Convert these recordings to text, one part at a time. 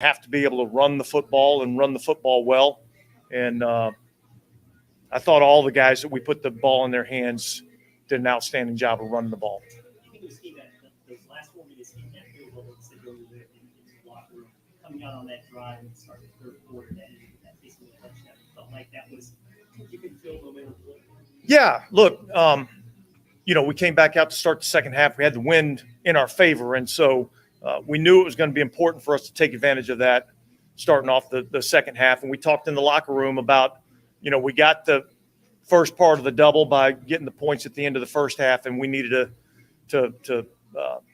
have to be able to run the football and run the football well. And I thought all the guys that we put the ball in their hands did an outstanding job of running the ball. Do you think it was those last 4 minutes in that field goal that said go to the locker room, coming out on that drive and starting the third quarter, that basically touchdown? Felt like that was you could feel momentum. Yeah, look, we came back out to start the second half. We had the wind in our favor, and so we knew it was going to be important for us to take advantage of that starting off the second half. And we talked in the locker room about, we got the first part of the double by getting the points at the end of the first half, and we needed to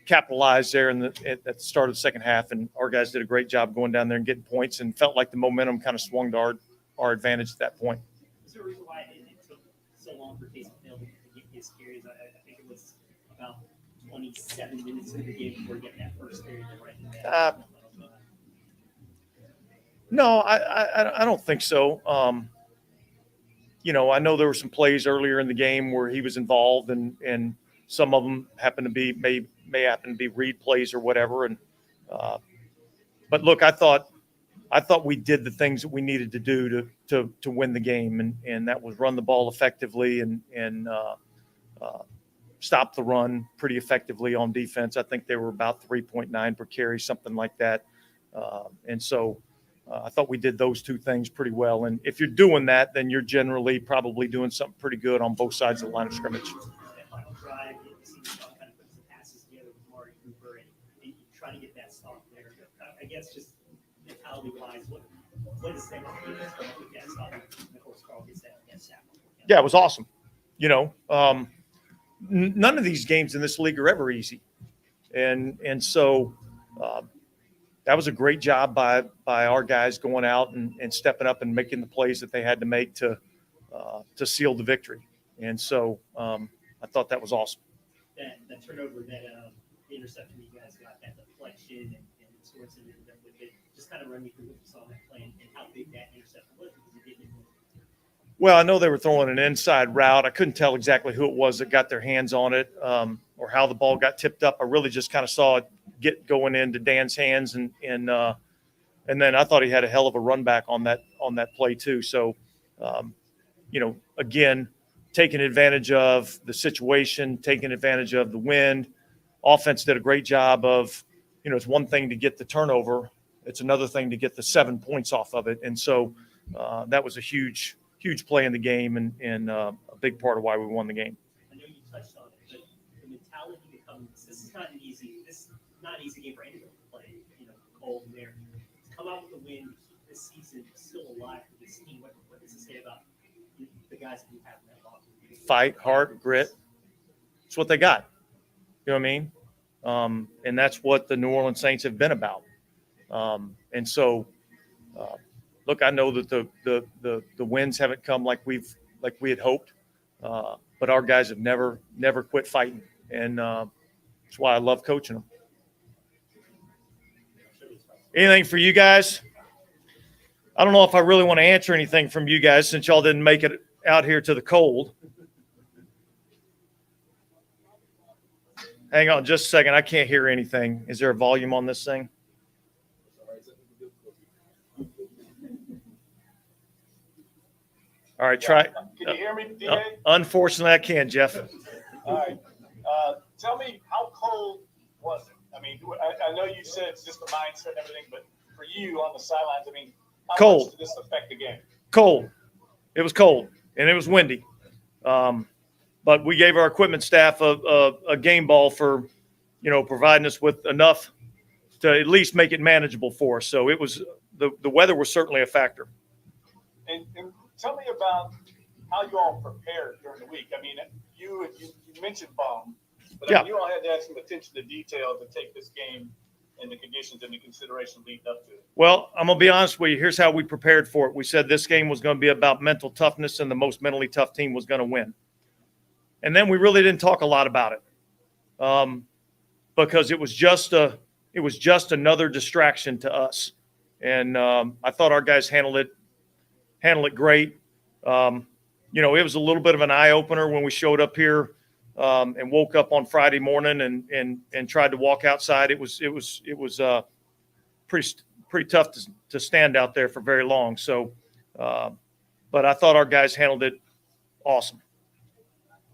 capitalize there at the start of the second half. And our guys did a great job going down there and getting points, and felt like the momentum kind of swung to our advantage at that point. Is there a reason why it took so long for Taysom Hill to get his carries? I think it was about 27 minutes into the game before getting that first carry. No, I don't think so. I know there were some plays earlier in the game where he was involved, and some of them happen to be may happen to be read plays or whatever. And but look, I thought we did the things that we needed to do to win the game, and that was run the ball effectively and stop the run pretty effectively on defense. I think they were about 3.9 per carry, something like that. And so I thought we did those two things pretty well. And if you're doing that, then you're generally probably doing something pretty good on both sides of the line of scrimmage. That final drive, you see Sean kind of puts the passes together with Amari Cooper, and you try to get that stop there. I guess just mentality-wise, what is that going to with that stop? And of course, Carl gets that sack. Yeah, it was awesome. None of these games in this league are ever easy. And so that was a great job by our guys going out and stepping up and making the plays that they had to make to seal the victory. And so I thought that was awesome. That turnover, that interception you guys got, that deflection and sorts of it, just kind of run me through what you saw in that play and how big that interception was. Well, I know they were throwing an inside route. I couldn't tell exactly who it was that got their hands on it or how the ball got tipped up. I really just kind of saw it get going into Dan's hands, and then I thought he had a hell of a run back on that play too. So, again, taking advantage of the situation, taking advantage of the wind. Offense did a great job of, it's one thing to get the turnover. It's another thing to get the 7 points off of it. And so that was a huge play in the game and a big part of why we won the game. I know you touched on it, but the mentality becomes this is not an easy game for anyone to play, cold and there. To come out with a win, keep this season still alive for this team. What does it say about the guys that you have in that locker room? Fight, heart, grit. It's what they got. You know what I mean? And that's what the New Orleans Saints have been about. And so look, I know that the wins haven't come like we had hoped, but our guys have never quit fighting, and that's why I love coaching them. Anything for you guys? I don't know if I really want to answer anything from you guys since y'all didn't make it out here to the cold. Hang on just a second. I can't hear anything. Is there a volume on this thing? All right, try. Can you hear me, DA? Unfortunately, I can, Jeff. All right. Tell me, how cold was it? I mean, I know you said it's just the mindset and everything, but for you on the sidelines, I mean, how much did this affect the game? Cold. It was cold, and it was windy. But we gave our equipment staff a game ball for, providing us with enough to at least make it manageable for us. So it was the weather was certainly a factor. And tell me about how you all prepared during the week. I mean, you mentioned bomb, but yeah. I mean, you all had to have some attention to detail to take this game and the conditions into consideration leading up to it. Well, I'm going to be honest with you. Here's how we prepared for it. We said this game was going to be about mental toughness, and the most mentally tough team was going to win. And then we really didn't talk a lot about it because it was just another distraction to us. And I thought our guys handled it great. It was a little bit of an eye opener when we showed up here and woke up on Friday morning and tried to walk outside. It was pretty tough to stand out there for very long. So, but I thought our guys handled it awesome.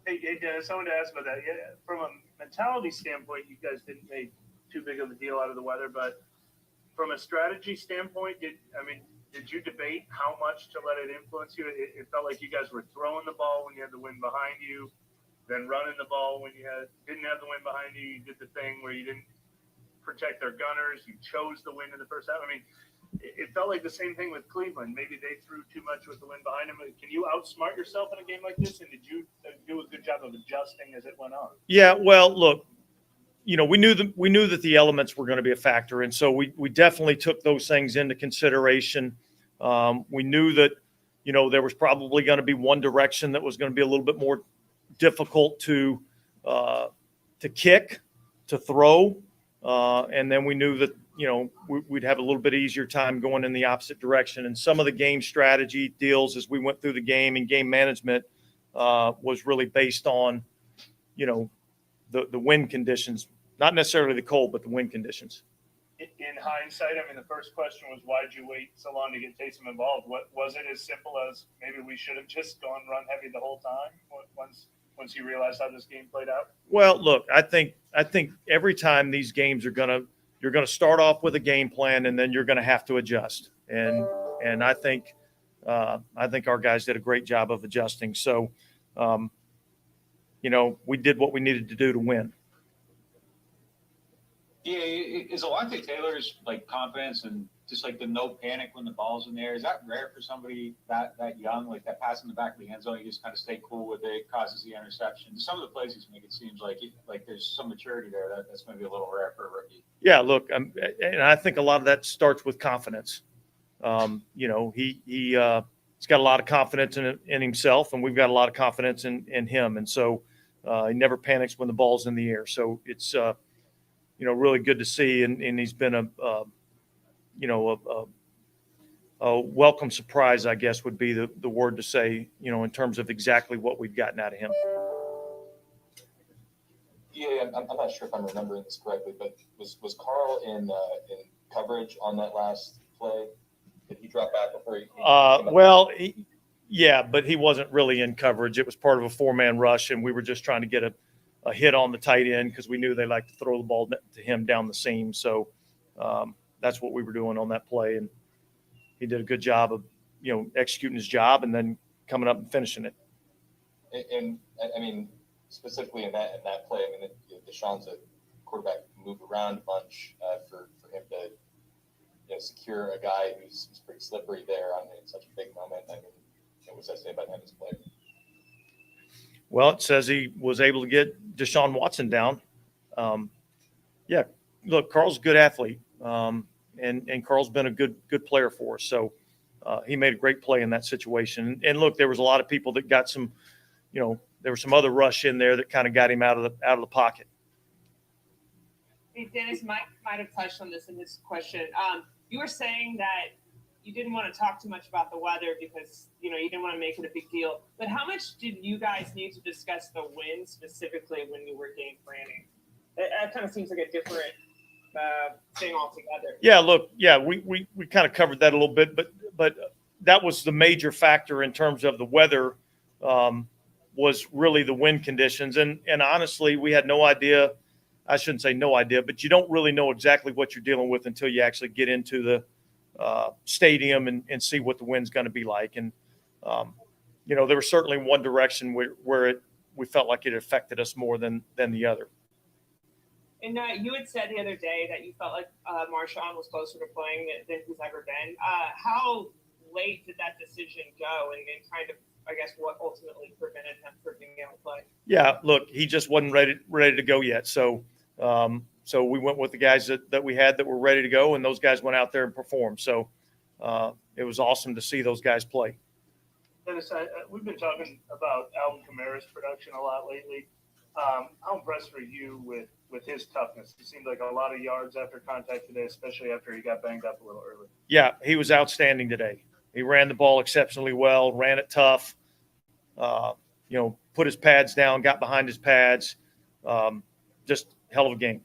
Hey, Dennis, I wanted to ask about that. Yeah, from a mentality standpoint, you guys didn't make too big of a deal out of the weather, but from a strategy standpoint, did you debate how much to let it influence you? It felt like you guys were throwing the ball when you had the wind behind you, then running the ball when you didn't have the wind behind you. You did the thing where you didn't protect their gunners. You chose the wind in the first half. I mean, it felt like the same thing with Cleveland. Maybe they threw too much with the wind behind them. Can you outsmart yourself in a game like this? And did you do a good job of adjusting as it went on? Yeah, well, look, we knew that the elements were going to be a factor, and so we definitely took those things into consideration. We knew that there was probably going to be one direction that was going to be a little bit more difficult to kick, to throw, and then we knew that we'd have a little bit easier time going in the opposite direction. And some of the game strategy deals as we went through the game and game management was really based on the wind conditions, not necessarily the cold, but the wind conditions. In hindsight, I mean, the first question was, why did you wait so long to get Taysom involved? What was it as simple as maybe we should have just gone run heavy the whole time once you realized how this game played out? Well, look, I think every time these games you're going to start off with a game plan, and then you're going to have to adjust. And I think our guys did a great job of adjusting. So, we did what we needed to do to win. Yeah, is Alontae Taylor's confidence and just the no panic when the ball's in there, is that rare for somebody that young? Like that pass in the back of the end zone, you just kind of stay cool with it, causes the interception. Some of the plays he's making, it seems like there's some maturity there that's maybe a little rare for a rookie. Yeah, look, and I think a lot of that starts with confidence. He's got a lot of confidence in himself, and we've got a lot of confidence in him, and so he never panics when the ball's in the air. So it's really good to see, and he's been a welcome surprise, I guess, would be the word to say, in terms of exactly what we've gotten out of him. Yeah, I'm not sure if I'm remembering this correctly, but was Carl in coverage on that last play? Did he drop back before he yeah, but he wasn't really in coverage. It was part of a 4-man rush, and we were just trying to get a hit on the tight end because we knew they like to throw the ball to him down the seam. So that's what we were doing on that play, and he did a good job of executing his job and then coming up and finishing it. And I mean, specifically in that play, I mean, Deshaun's a quarterback who moved around a bunch for him to secure a guy who's pretty slippery there in such a big moment. I mean, what was that say about him as a player? Well, it says he was able to get Deshaun Watson down. Yeah, look, Carl's a good athlete, and Carl's been a good player for us. So he made a great play in that situation. And look, there was a lot of people that got some, there was some other rush in there that kind of got him out of the pocket. Hey, Dennis might have touched on this in his question. You were saying that you didn't want to talk too much about the weather because, you didn't want to make it a big deal. But how much did you guys need to discuss the wind specifically when you were game planning? That kind of seems like a different thing altogether. Yeah, look, we kind of covered that a little bit, but that was the major factor in terms of the weather, was really the wind conditions. And honestly, we had no idea. I shouldn't say no idea, but you don't really know exactly what you're dealing with until you actually get into the stadium and see what the wind's going to be like. And, there was certainly one direction where we felt like it affected us more than the other. And you had said the other day that you felt like Marshawn was closer to playing than he's ever been. How late did that decision go, and kind of, I guess, what ultimately prevented him from being able to play? Yeah, look, he just wasn't ready to go yet. So we went with the guys that we had that were ready to go, and those guys went out there and performed. So it was awesome to see those guys play. Dennis, we've been talking about Alvin Kamara's production a lot lately. How impressed were you with his toughness? It seemed like a lot of yards after contact today, especially after he got banged up a little early. Yeah, he was outstanding today. He ran the ball exceptionally well, ran it tough, put his pads down, got behind his pads. Just hell of a game.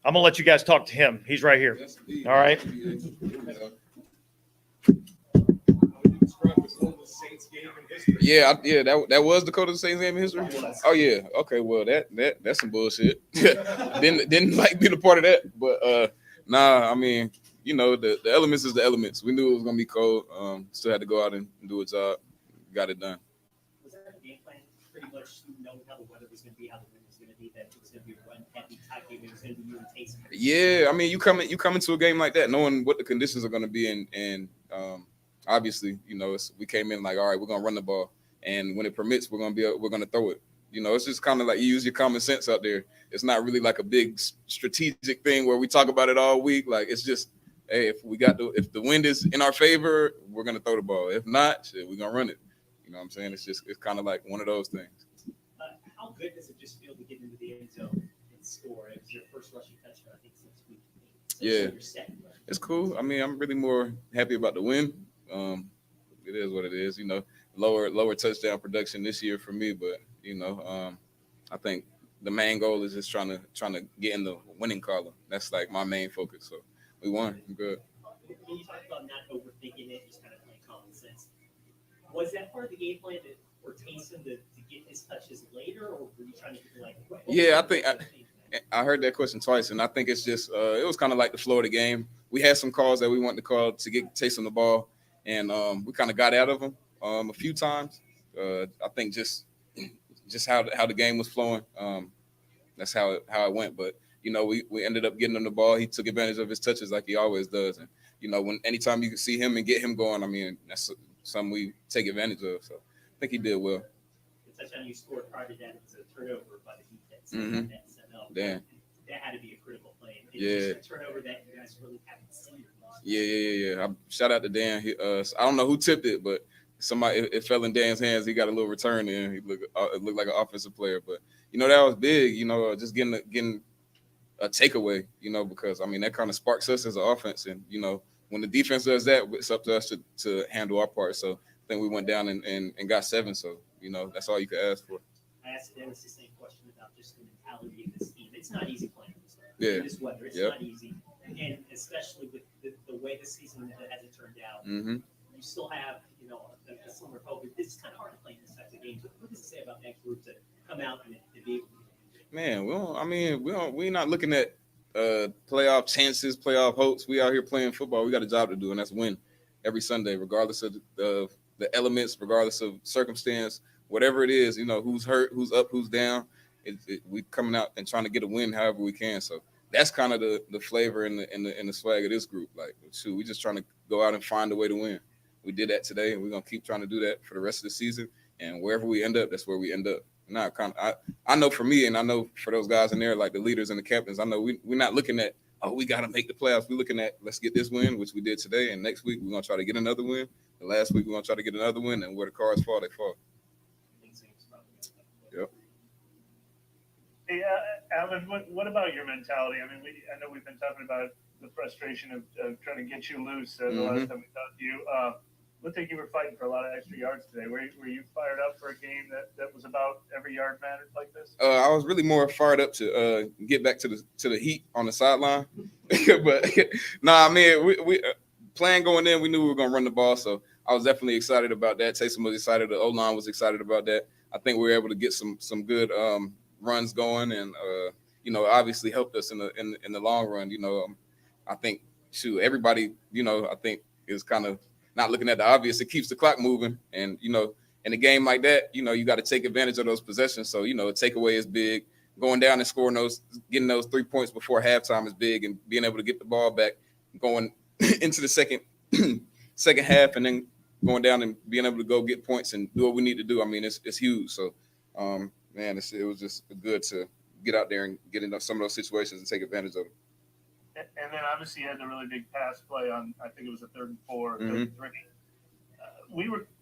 I'm gonna let you guys talk to him. He's right here. All right. Yeah, that was Dakota Saints game in history. Oh yeah, okay, well that's some bullshit. didn't like being a part of that, but nah, I mean, you know, the elements is the elements. We knew it was gonna be cold. Still had to go out and do a job. Got it done. Was that a game plan? Pretty much knowing how the weather was going to be, how the wind was going to be, that it was going to be a run heavy type game. It was going to be you and Taysom. Yeah, I mean, you come into a game like that knowing what the conditions are going to be, and obviously, you know, we came in like, all right, we're going to run the ball, and when it permits, we're going to throw it. You know, it's just kind of like you use your common sense out there. It's not really like a big strategic thing where we talk about it all week. Like, it's just, hey, if the wind is in our favor, we're going to throw the ball. If not, shit, we're going to run it. You know what I'm saying? It's kind of like one of those things. How good does it just feel to get into the end zone and score? It was your first rushing touchdown, I think, since week 8. Yeah. You're set, right? It's cool. I mean, I'm really more happy about the win. It is what it is. You know, lower touchdown production this year for me, but you know, I think the main goal is just trying to get in the winning column. That's like my main focus. So we won. I'm good. When you talk about not overthinking it, just kind of playing common sense, was that part of the game plan for Taysom to get his touches later, or were you trying to get like? Yeah, I think I heard that question twice, and I think it's just it was kind of like the flow of the game. We had some calls that we wanted to call to get Taysom the ball, and we kind of got out of them a few times. I think just how the game was flowing. That's how it went. But you know, we ended up getting him the ball. He took advantage of his touches like he always does, and you know, anytime you can see him and get him going, I mean, that's something we take advantage of. So I think he did well. The touchdown you scored prior to that, it was a turnover by the defense. Mm-hmm. Damn. That had to be a critical play. Yeah. Just a turnover that you guys really haven't seen. Yeah. Shout out to Dan. I don't know who tipped it, but it fell in Dan's hands. He got a little return in. It looked like an offensive player, but you know that was big. You know, just getting a takeaway. You know, because I mean that kind of sparks us as an offense, and you know when the defense does that, it's up to us to handle our part. So I think we went down and got 7. So you know that's all you could ask for. I asked Dennis the same question about just the mentality of this team. It's not easy playing this weather. Yeah. This weather, it's not easy, and especially with the way the season has it turned out. Mm-hmm. You still have, you know, the summer COVID. It's kind of hard to play in this type of games. What does it say about that group to come out and be able to? Man, we're not looking at playoff chances, playoff hopes. We out here playing football. We got a job to do, and that's win every Sunday, regardless of the elements, regardless of circumstance, whatever it is. You know, who's hurt, who's up, who's down. We coming out and trying to get a win however we can. So that's kind of the flavor and the swag of this group. Like, shoot, we just trying to go out and find a way to win. We did that today, and we're gonna keep trying to do that for the rest of the season. And wherever we end up, that's where we end up. Now, I know for me, and I know for those guys in there, like the leaders and the captains, I know we're not looking at, oh, we got to make the playoffs. We're looking at, let's get this win, which we did today, and next week we're gonna try to get another win. And last week we're gonna try to get another win, and where the cards fall, they fall. Yep. Hey, Alvin, what about your mentality? I mean, I know we've been talking about the frustration of trying to get you loose the last time we talked to you. Looked like you were fighting for a lot of extra yards today. Were you fired up for a game that was about every yard mattered like this? I was really more fired up to get back to the heat on the sideline. But nah, man, we plan going in, we knew we were gonna run the ball, so I was definitely excited about that. Taysom was excited. The O-line was excited about that. I think we were able to get some good runs going, and you know, obviously helped us in the long run. You know, I think everybody, you know, I think is kind of not looking at the obvious. It keeps the clock moving, and you know, in a game like that, you know, you got to take advantage of those possessions. So you know, a takeaway is big. Going down and scoring getting those 3 points before halftime is big, and being able to get the ball back, going into the second half, and then going down and being able to go get points and do what we need to do. I mean, it's huge. So, man, it was just good to get out there and get into some of those situations and take advantage of them. And then obviously you had the really big pass play on, I think it was a 3rd and 4, 3rd and 3.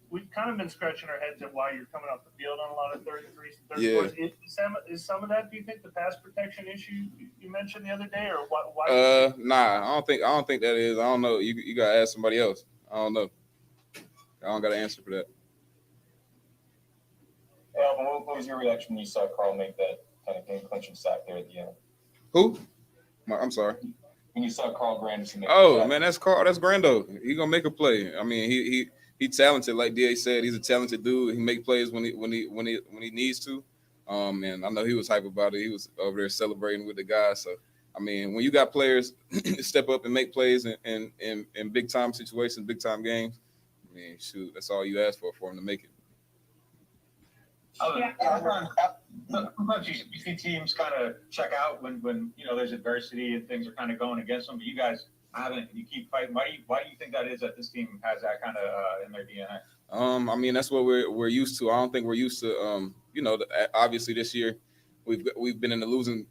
We've kind of been scratching our heads at why you're coming off the field on a lot of 3rd and 3s and 3rd and 4s. Is some of that, do you think, the pass protection issue you mentioned the other day, or why? Nah, I don't think that is. I don't know. You gotta ask somebody else. I don't know. I don't got an answer for that. Hey, Alvin, what was your reaction when you saw Carl make that kind of game clinching sack there at the end? Who? I'm sorry. When you saw Carl Granderson make Oh the shot. man, that's Carl. That's Grando. He gonna make a play. I mean, he talented. Like Da said, he's a talented dude. He make plays when he needs to. And I know he was hype about it. He was over there celebrating with the guys. So I mean, when you got players step up and make plays in big time situations, big time games, I mean, shoot, that's all you ask for him to make it. Sometimes you see teams kind of check out when there's adversity and things are kind of going against them, but you guys haven't. You keep fighting. Why do you think that is that this team has that kind of in their DNA? I mean, that's what we're used to. I don't think we're used to. Obviously this year we've been in the losing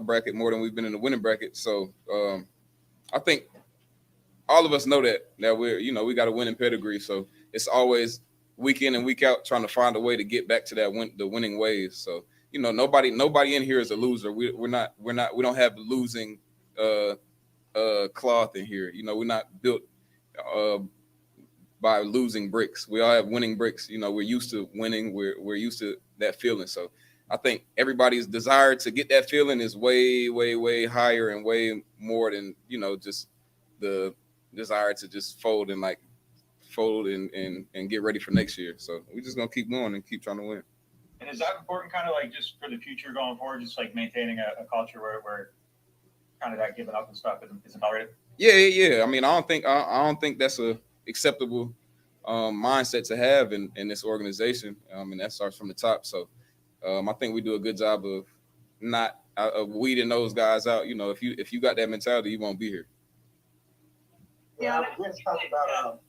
bracket more than we've been in the winning bracket. So I think all of us know that we got a winning pedigree. So it's always week in and week out trying to find a way to get back to the winning ways. So nobody in here is a loser. We don't have losing cloth in here. We're not built by losing bricks. We all have winning bricks. We're used to winning. We're used to that feeling. So I think everybody's desire to get that feeling is way, way, way higher and way more than just the desire to just fold and get ready for next year. So we're just gonna keep going and keep trying to win. And is that important, kind of like just for the future going forward, just like maintaining a culture where kind of that giving up and stuff isn't tolerated? Yeah. I mean, I don't think that's a acceptable mindset to have in this organization. And that starts from the top. So I think we do a good job of not weeding those guys out. If you got that mentality, you won't be here. Yeah, Dennis talked about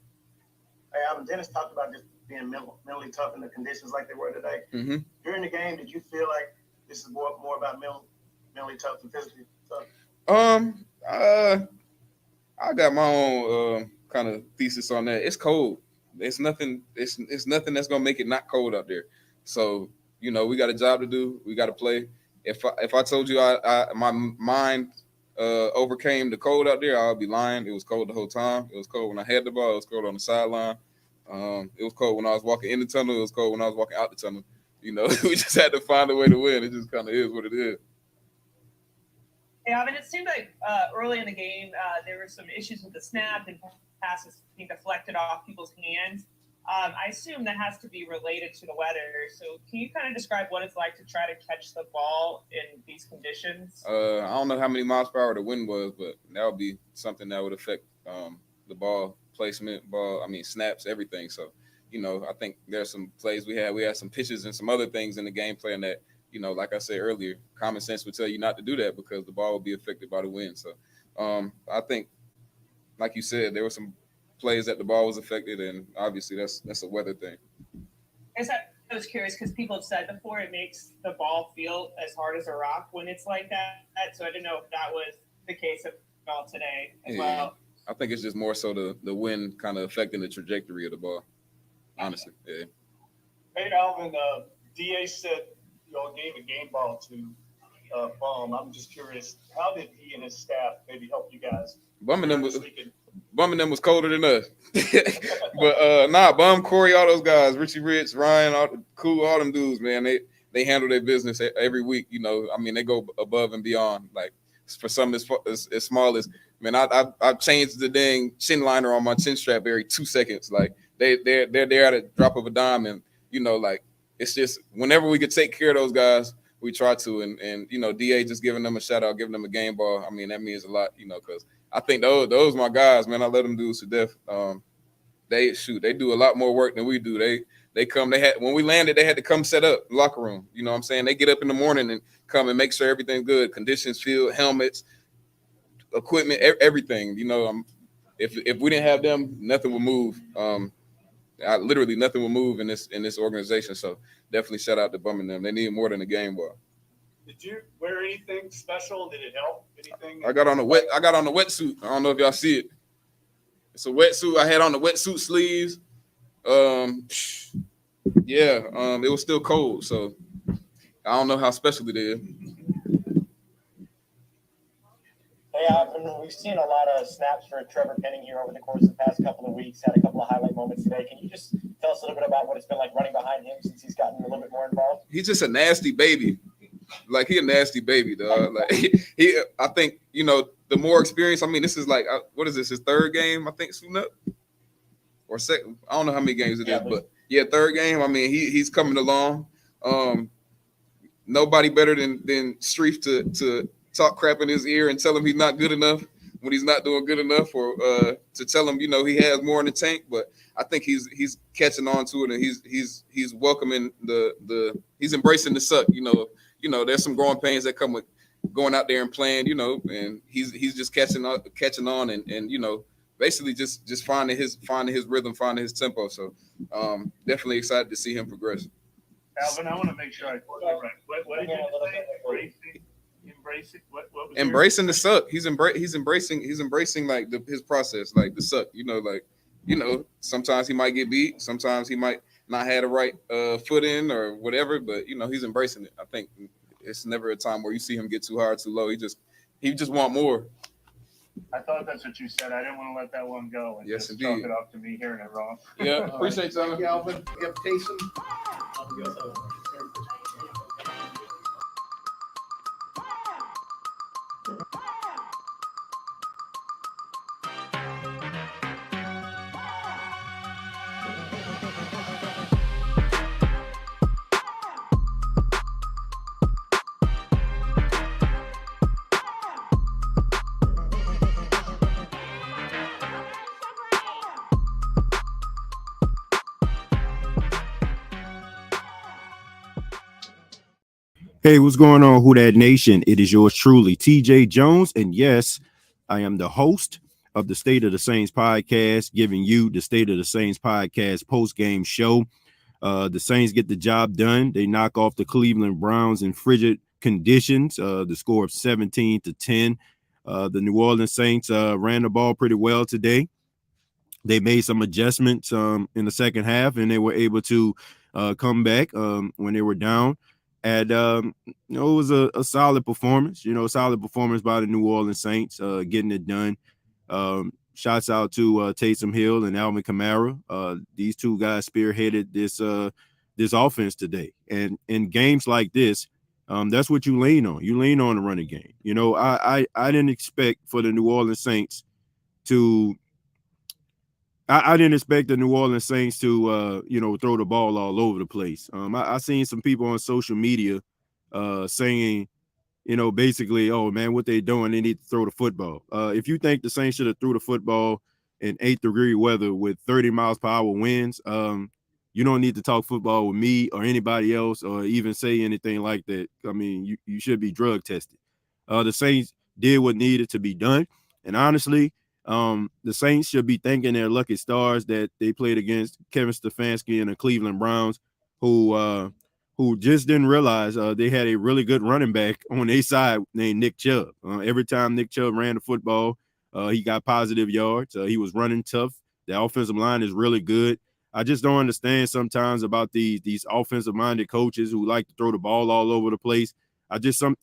Dennis talked about just being mentally tough in the conditions like they were today. Mm-hmm. During the game, did you feel like this is more about mentally tough than physically tough? I got my own kind of thesis on that. It's cold. It's nothing. It's nothing that's gonna make it not cold out there. So we got a job to do. We got to play. If I told you my mind overcame the cold out there, I'll be lying. It was cold the whole time. It was cold when I had the ball. It was cold on the sideline. It was cold when I was walking in the tunnel. It was cold when I was walking out the tunnel. We just had to find a way to win. It just kind of is what it is. Yeah, I mean, it seemed like early in the game there were some issues with the snap and passes being deflected off people's hands. I assume that has to be related to the weather. So can you kind of describe what it's like to try to catch the ball in these conditions? I don't know how many miles per hour the wind was, but that would be something that would affect the ball placement, snaps, everything. So, I think there's some plays we had some pitches and some other things in the game plan that, like I said earlier, common sense would tell you not to do that because the ball will be affected by the wind. So I think, like you said, there were some plays that the ball was affected, and obviously that's a weather thing. I was curious because people have said before it makes the ball feel as hard as a rock when it's like that. So I didn't know if that was the case at all today as well. I think it's just more so the wind kind of affecting the trajectory of the ball. Honestly, yeah. Hey, Alvin, DA said y'all gave a game ball to Bum. I'm just curious, how did he and his staff maybe help you guys? Bumming them was colder than us. But Bum, Corey, all those guys, Richie Rich, Ryan, all them dudes, man, they handle their business every week. They go above and beyond. Like for something as small as, man, I've changed the dang chin liner on my chin strap every 2 seconds. Like they're there at a drop of a dime, and it's just whenever we could take care of those guys, we try to. And DA just giving them a shout out, giving them a game ball. I mean, that means a lot, because I think those my guys, man. I let them do to death. They do a lot more work than we do. They come. When we landed, they had to come set up the locker room. You know what I'm saying? They get up in the morning and come and make sure everything's good. Conditions, field, helmets, equipment, everything. If we didn't have them, nothing would move. Literally nothing will move in this organization. So definitely shout out to Bum and them. They need more than a game ball. Did you wear anything special? Did it help? Anything? I got on a wetsuit. I don't know if y'all see it. It's a wetsuit. I had on the wetsuit sleeves. It was still cold, so I don't know how special it is. Hey, Alvin, we've seen a lot of snaps for Trevor Penning here over the course of the past couple of weeks. Had a couple of highlight moments today. Can you just tell us a little bit about what it's been like running behind him since he's gotten a little bit more involved? He's just a nasty baby. like he a nasty baby, dog. Like he I think, you know, the more experience. I mean, this is like what is this? His third game, I think, suiting up, or second. I don't know how many games it is, but yeah, third game. I mean, he's coming along. Nobody better than Streif to talk crap in his ear and tell him he's not good enough when he's not doing good enough, or to tell him, you know, he has more in the tank. But I think he's catching on to it, and he's welcoming he's embracing the suck. You know, there's some growing pains that come with going out there and playing, you know, and he's just catching on and you know, basically just finding his rhythm, finding his tempo. So definitely excited to see him progress. Alvin, I want to make sure I get it right. What did you say? Embracing what was embracing the suck. He's embracing like his process, like the suck. You know, like, you know, sometimes he might get beat, sometimes he might not have the right foot in or whatever, but you know, he's embracing it. I think it's never a time where you see him get too high or too low. He just want more. I thought that's what you said. I didn't want to let that one go and Yes, just indeed. chalk it up to me hearing it wrong. Yeah, appreciate y'all. Alvin, you have Taysom. We also have a concern for Hey, what's going on, Who Dat Nation? It is yours truly, TJ Jones. And yes, I am the host of the State of the Saints podcast, giving you the State of the Saints podcast post-game show. The Saints get the job done. They knock off the Cleveland Browns in frigid conditions, the score of 17-10. The New Orleans Saints ran the ball pretty well today. They made some adjustments in the second half, and they were able to come back when they were down. And, you know, it was a solid performance, solid performance by the New Orleans Saints, getting it done. Shouts out to Taysom Hill and Alvin Kamara. These two guys spearheaded this offense today. And in games like this, that's what you lean on. You lean on the running game. You know, I didn't expect for the New Orleans Saints to I didn't expect the New Orleans Saints to, throw the ball all over the place. I seen some people on social media saying, basically, oh, man, what they doing, they need to throw the football. If you think the Saints should have threw the football in 8-degree weather with 30 miles per hour winds, you don't need to talk football with me or anybody else or even say anything like that. I mean, you should be drug tested. The Saints did what needed to be done. And honestly, the Saints should be thanking their lucky stars that they played against Kevin Stefanski and the Cleveland Browns, who just didn't realize they had a really good running back on their side named Nick Chubb. Every time Nick Chubb ran the football, he got positive yards. He was running tough. The offensive line is really good. I just don't understand sometimes about these offensive-minded coaches who like to throw the ball all over the place. I just think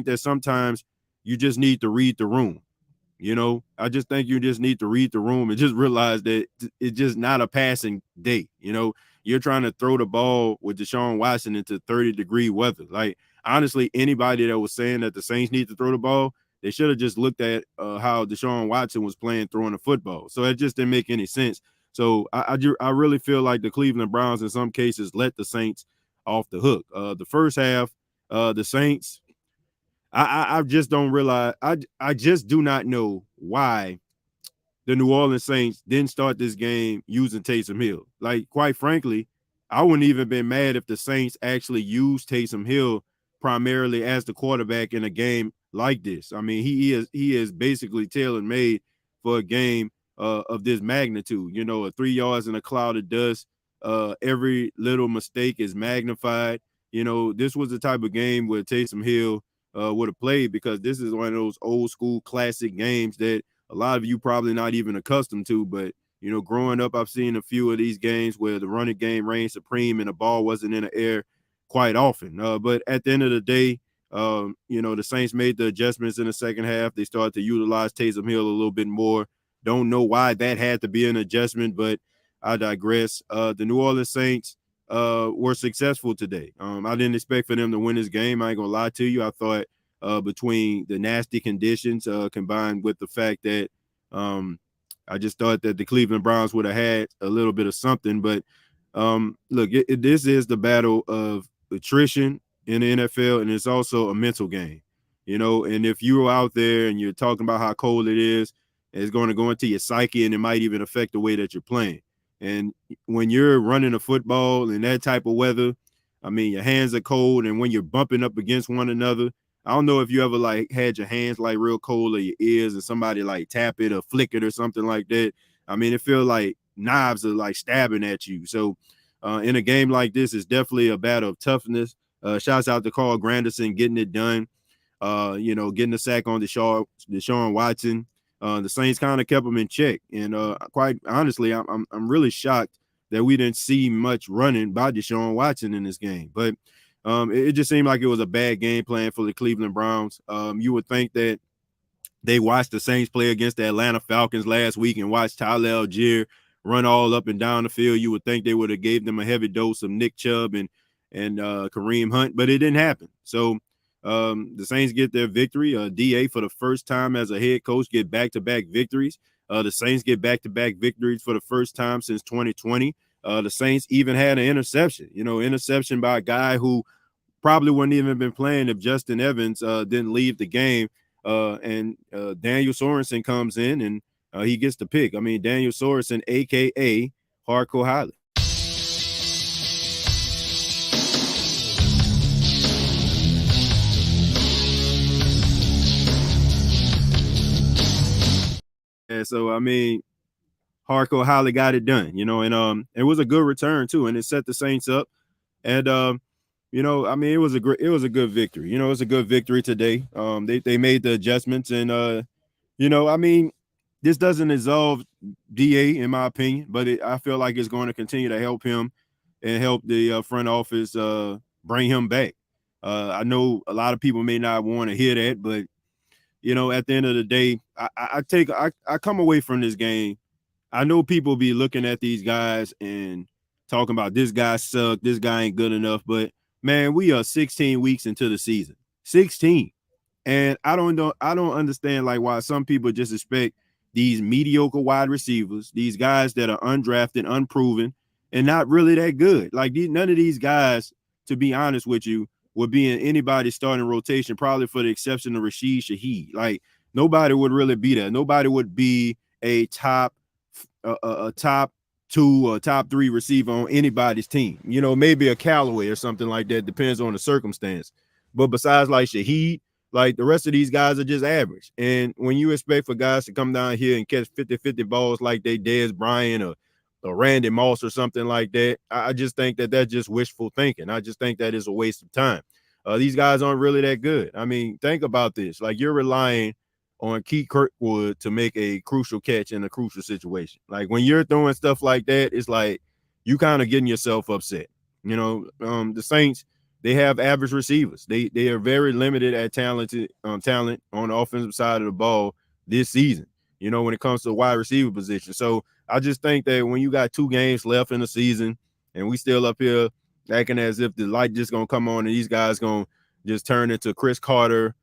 that sometimes you just need to read the room. I just think you just need to read the room and just realize that it's just not a passing day. You're trying to throw the ball with Deshaun Watson into 30-degree weather. Like, honestly, anybody that was saying that the Saints need to throw the ball, they should have just looked at how Deshaun Watson was playing throwing the football. So it just didn't make any sense. So I really feel like the Cleveland Browns in some cases let the Saints off the hook. The first half, the Saints, I just don't realize. I just do not know why the New Orleans Saints didn't start this game using Taysom Hill. Like, quite frankly, I wouldn't even been mad if the Saints actually used Taysom Hill primarily as the quarterback in a game like this. I mean, he is basically tailor-made for a game of this magnitude. 3 yards in a cloud of dust. Every little mistake is magnified. This was the type of game where Taysom Hill would have played, because this is one of those old school classic games that a lot of you probably not even accustomed to. But, growing up, I've seen a few of these games where the running game reigned supreme and the ball wasn't in the air quite often. But at the end of the day, the Saints made the adjustments in the second half. They started to utilize Taysom Hill a little bit more. Don't know why that had to be an adjustment, but I digress. The New Orleans Saints, were successful today. I didn't expect for them to win this game. I ain't gonna lie to you. I thought between the nasty conditions combined with the fact that I just thought that the Cleveland Browns would have had a little bit of something. But look, this is the battle of attrition in the NFL, and it's also a mental game, you know. And if you're out there and you're talking about how cold it is, it's going to go into your psyche, and it might even affect the way that you're playing. And when you're running a football in that type of weather, I mean, your hands are cold, and when you're bumping up against one another, I don't know if you ever like had your hands like real cold or your ears and somebody like tap it or flick it or something like that. I mean, it feels like knives are like stabbing at you. So in a game like this, it's definitely a battle of toughness. Shouts out to Carl Granderson getting it done. Getting a sack on Deshaun Watson. The Saints kind of kept him in check. And quite honestly, I'm really shocked that we didn't see much running by Deshaun Watson in this game. But it just seemed like it was a bad game plan for the Cleveland Browns. You would think that they watched the Saints play against the Atlanta Falcons last week and watched Tyler Algier run all up and down the field. You would think they would have gave them a heavy dose of Nick Chubb and Kareem Hunt, but it didn't happen. So the Saints get their victory. DA, for the first time as a head coach, get back-to-back victories. The Saints get back-to-back victories for the first time since 2020. The Saints even had an interception by a guy who probably wouldn't even been playing if Justin Evans didn't leave the game. And Daniel Sorensen comes in and he gets the pick. I mean, Daniel Sorensen, a.k.a. Hardcore Holly. And so, I mean, Hardcore Holly got it done, and it was a good return too, and it set the Saints up. And I mean, it was a good victory. It was a good victory today. They made the adjustments, and I mean, this doesn't absolve DA in my opinion, but I feel like it's going to continue to help him and help the front office bring him back. I know a lot of people may not want to hear that, but at the end of the day, I come away from this game. I know people be looking at these guys and talking about this guy sucked, this guy ain't good enough, but man, we are 16 weeks into the season. 16. And I don't understand like why some people just expect these mediocre wide receivers, these guys that are undrafted, unproven, and not really that good. Like none of these guys, to be honest with you, would be in anybody's starting rotation, probably for the exception of Rashid Shaheed. Like nobody would really be there. Nobody would be a top 2 or top 3 receiver on anybody's team. Maybe a Callaway or something like that. Depends on the circumstance. But besides like Shaheed, like the rest of these guys are just average. And when you expect for guys to come down here and catch 50-50 balls like they Dez Bryant or Randy Moss or something like that, I just think that that's just wishful thinking. I just think that is a waste of time. These guys aren't really that good. I mean, think about this. Like you're relying on Keith Kirkwood to make a crucial catch in a crucial situation. Like when you're throwing stuff like that, it's like you kind of getting yourself upset. The Saints, they have average receivers. They are very limited at talent on the offensive side of the ball this season, when it comes to wide receiver position. So I just think that when you got 2 games left in the season and we still up here acting as if the light just going to come on and these guys going to just turn into Chris Carter,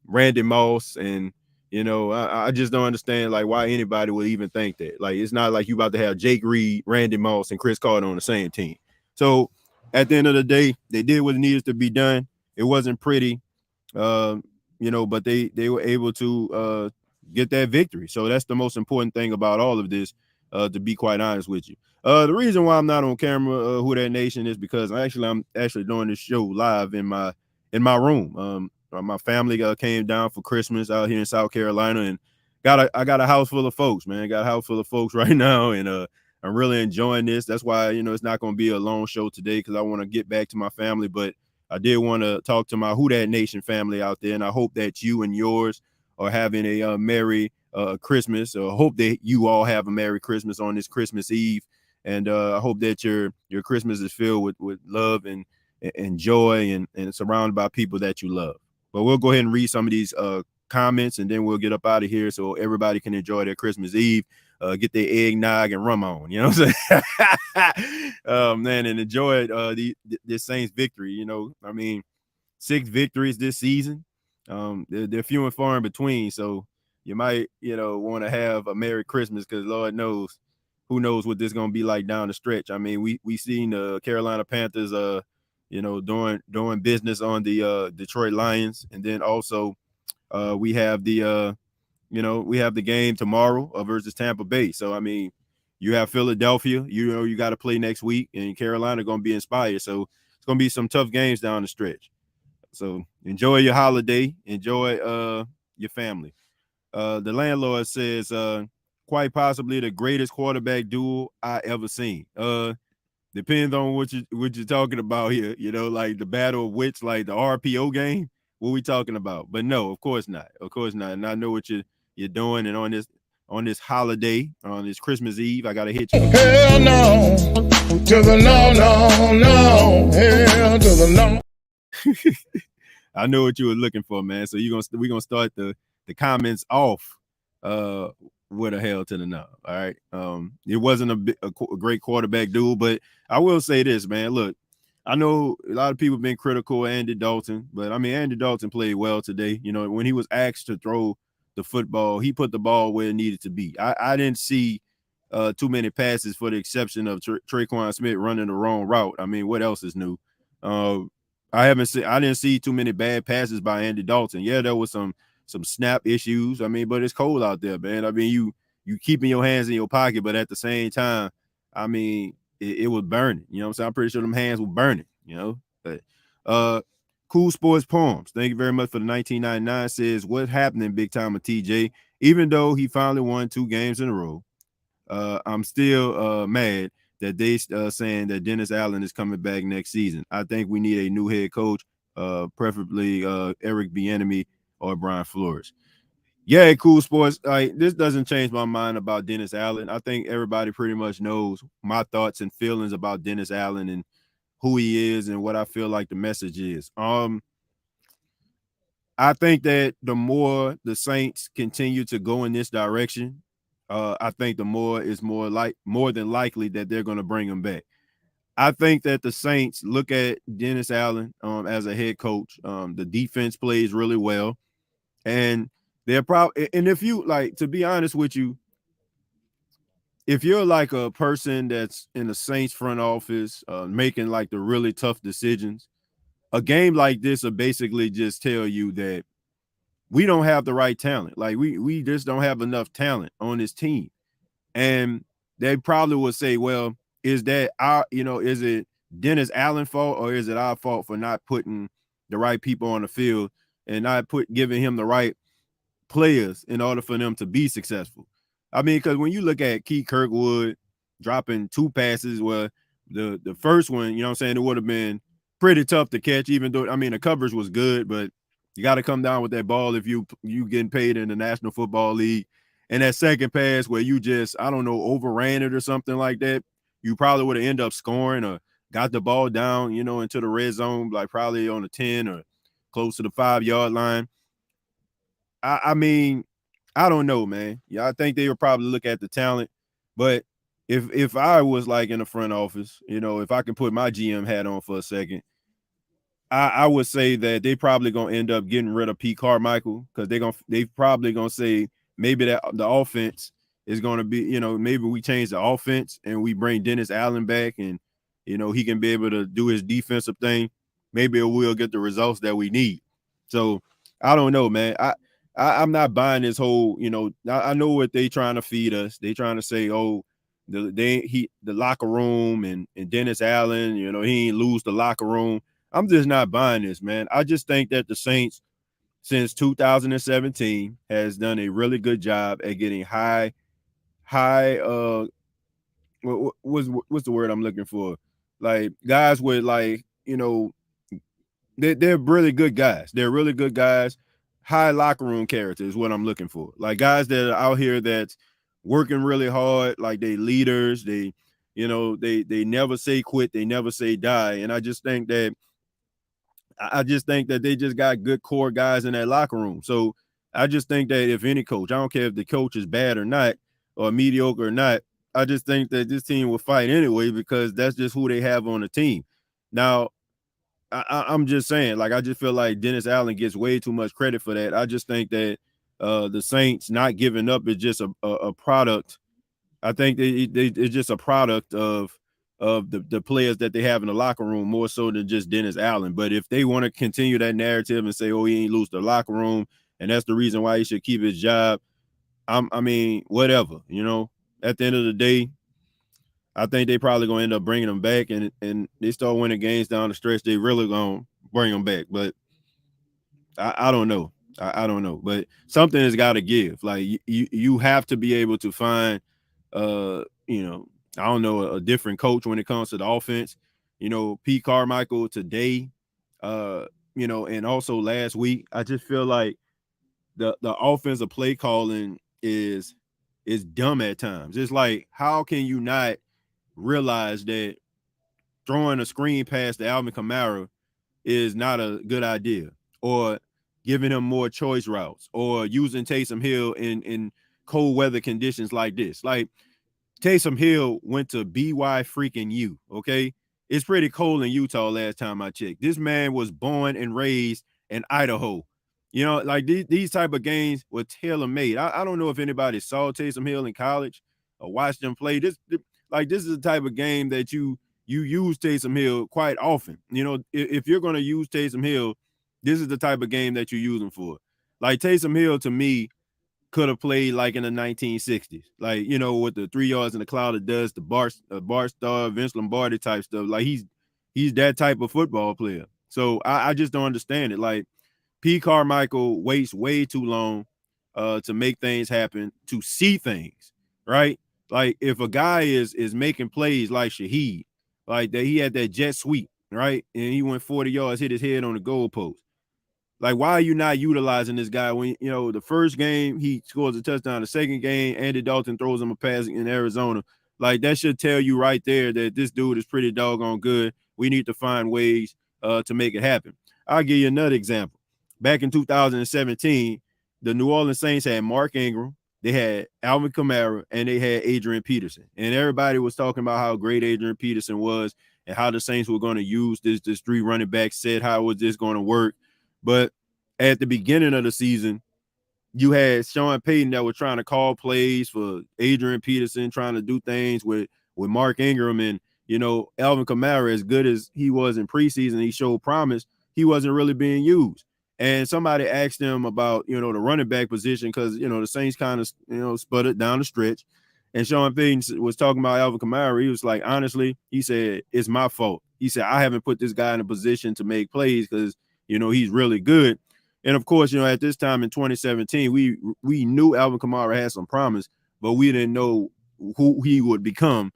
Randy Moss, and I just don't understand like why anybody would even think that. Like it's not like you about to have Jake Reed, Randy Moss, and Chris Carter on the same team. So at the end of the day, they did what needed to be done. It wasn't pretty, but they were able to get that victory. So that's the most important thing about all of this, to be quite honest with you. The reason why I'm not on camera, Who Dat Nation, is because I'm actually doing this show live in my room. My family came down for Christmas out here in South Carolina, and I got a house full of folks, man. I got a house full of folks right now, and I'm really enjoying this. That's why it's not going to be a long show today because I want to get back to my family, but I did want to talk to my Who Dat Nation family out there, and I hope that you and yours are having a merry Christmas. I hope that you all have a merry Christmas on this Christmas Eve, and I hope that your Christmas is filled with love and joy and surrounded by people that you love. But we'll go ahead and read some of these comments, and then we'll get up out of here so everybody can enjoy their Christmas Eve. get their eggnog and rum on. You know what I'm saying? Man, and enjoy this Saints victory. You know, I mean, 6 victories this season. They're few and far in between. So you might, want to have a Merry Christmas because Lord knows, who knows what this is going to be like down the stretch. I mean, we seen the Carolina Panthers, doing business on the Detroit Lions, and then also we have the game tomorrow versus Tampa Bay. So I mean, you have Philadelphia. You got to play next week, and Carolina going to be inspired. So it's going to be some tough games down the stretch. So enjoy your holiday. Enjoy your family. The landlord says, quite possibly the greatest quarterback duel I ever seen. Depends on what you're talking about here. Like the battle of wits, like the RPO game. What we talking about? But no, of course not. Of course not. And I know what you're doing. And on this holiday, on this Christmas Eve, I gotta hit you. Hell no, to the no. Hell to the no. I know what you were looking for, man. So we're gonna start the comments off with a hell to the no. All right. It wasn't a great quarterback duel, but I will say this, man. Look, I know a lot of people have been critical of Andy Dalton, but I mean, Andy Dalton played well today. When he was asked to throw the football, he put the ball where it needed to be. I didn't see too many passes, for the exception of Traquan Smith running the wrong route. I mean, what else is new? I didn't see too many bad passes by Andy Dalton. Yeah, there was some snap issues. I mean, but it's cold out there, man. I mean, you keeping your hands in your pocket, but at the same time, I mean, it was burning. You know what I'm saying? I'm pretty sure them hands were burning, But Cool Sports Poems, thank you very much for the 1999, says, what happened in Big Time of TJ? Even though he finally won 2 games in a row, I'm still mad that they saying that Dennis Allen is coming back next season. I think we need a new head coach, preferably Eric Bieniemy or Brian Flores. Yeah, Cool Sports. This doesn't change my mind about Dennis Allen. I think everybody pretty much knows my thoughts and feelings about Dennis Allen and who he is and what I feel like the message is. I think that the more the Saints continue to go in this direction, I think the more than likely that they're going to bring him back. I think that the Saints look at Dennis Allen as a head coach. The defense plays really well, and they're probably. And if you like, to be honest with you, if you're like a person that's in the Saints front office, making like the really tough decisions, a game like this will basically just tell you that we don't have the right talent. Like we just don't have enough talent on this team. And they probably would say, well, is it Dennis Allen's fault or is it our fault for not putting the right people on the field and not giving him the right players in order for them to be successful? I mean, because when you look at Keith Kirkwood dropping 2 passes, where the first one, it would have been pretty tough to catch, even though, I mean, the coverage was good, but you got to come down with that ball if you getting paid in the National Football League. And that second pass where you just, I don't know, overran it or something like that, you probably would have ended up scoring or got the ball down, into the red zone, like probably on the 10 or close to the 5-yard line. I mean, I don't know, man. Yeah, I think they would probably look at the talent. But if I was like in the front office, if I can put my GM hat on for a second, I would say that they probably gonna end up getting rid of Pete Carmichael because they probably gonna say maybe that the offense is gonna be, maybe we change the offense and we bring Dennis Allen back and he can be able to do his defensive thing. Maybe we'll get the results that we need. So I don't know, man. I'm not buying this whole, I know what they trying to feed us. They trying to say, oh, the locker room and Dennis Allen, he ain't lose the locker room. I'm just not buying this, man. I just think that the Saints since 2017 has done a really good job at getting high what's the word I'm looking for? Like guys with like, they're really good guys. They're really good guys. High locker room character is what I'm looking for. Like guys that are out here that's working really hard, like they leaders, they never say quit, they never say die. And I just think that they just got good core guys in that locker room. So I just think that if any coach, I don't care if the coach is bad or not, or mediocre or not, I just think that this team will fight anyway because that's just who they have on the team. Now, I'm just saying, like, I just feel like Dennis Allen gets way too much credit for that. I just think that the Saints not giving up is just a product. I think it's just a product of the players that they have in the locker room more so than just Dennis Allen. But if they want to continue that narrative and say, oh, he ain't lose the locker room, and that's the reason why he should keep his job, I mean, whatever, you know. At the end of the day, I think they probably gonna end up bringing them back, and they start winning games down the stretch. They really gonna bring them back, but I don't know. I don't know, but something has got to give. Like you have to be able to find, you know, I don't know, a different coach when it comes to the offense. You know, Pete Carmichael today, you know, and also last week. I just feel like the offensive play calling is dumb at times. It's like, how can you not realize that throwing a screen pass to Alvin Kamara is not a good idea, or giving him more choice routes, or using Taysom Hill in cold weather conditions like this? Like, Taysom Hill went to BY freaking U, okay? It's pretty cold in Utah last time I checked. This man was born and raised in Idaho. You know, like these type of games were tailor-made. I don't know if anybody saw Taysom Hill in college or watched him play. This is the type of game that you use Taysom Hill quite often. You know, if you're going to use Taysom Hill, this is the type of game that you use him for. Like, Taysom Hill, to me, could have played like in the 1960s. Like, you know, with the 3 yards in the cloud of dust, the Bart Starr, Vince Lombardi type stuff. Like, he's that type of football player. So I just don't understand it. Like, Pete Carmichael waits way too long to make things happen, to see things, right? Like, if a guy is making plays like Shaheed, like that, he had that jet sweep, right? And he went 40 yards, hit his head on the goalpost. Like, why are you not utilizing this guy when, you know, the first game he scores a touchdown, the second game Andy Dalton throws him a pass in Arizona? Like, that should tell you right there that this dude is pretty doggone good. We need to find ways to make it happen. I'll give you another example. Back in 2017, the New Orleans Saints had Mark Ingram, they had Alvin Kamara, and they had Adrian Peterson. And everybody was talking about how great Adrian Peterson was and how the Saints were going to use this 3 running back set. How was this going to work? But at the beginning of the season, you had Sean Payton that was trying to call plays for Adrian Peterson, trying to do things with Mark Ingram. And, you know, Alvin Kamara, as good as he was in preseason, he showed promise, he wasn't really being used. And somebody asked him about, you know, the running back position because, you know, the Saints kind of, you know, sputtered down the stretch. And Sean Payton was talking about Alvin Kamara. He was like, honestly, he said, it's my fault. He said, I haven't put this guy in a position to make plays because, you know, he's really good. And, of course, you know, at this time in 2017, we knew Alvin Kamara had some promise, but we didn't know who he would become,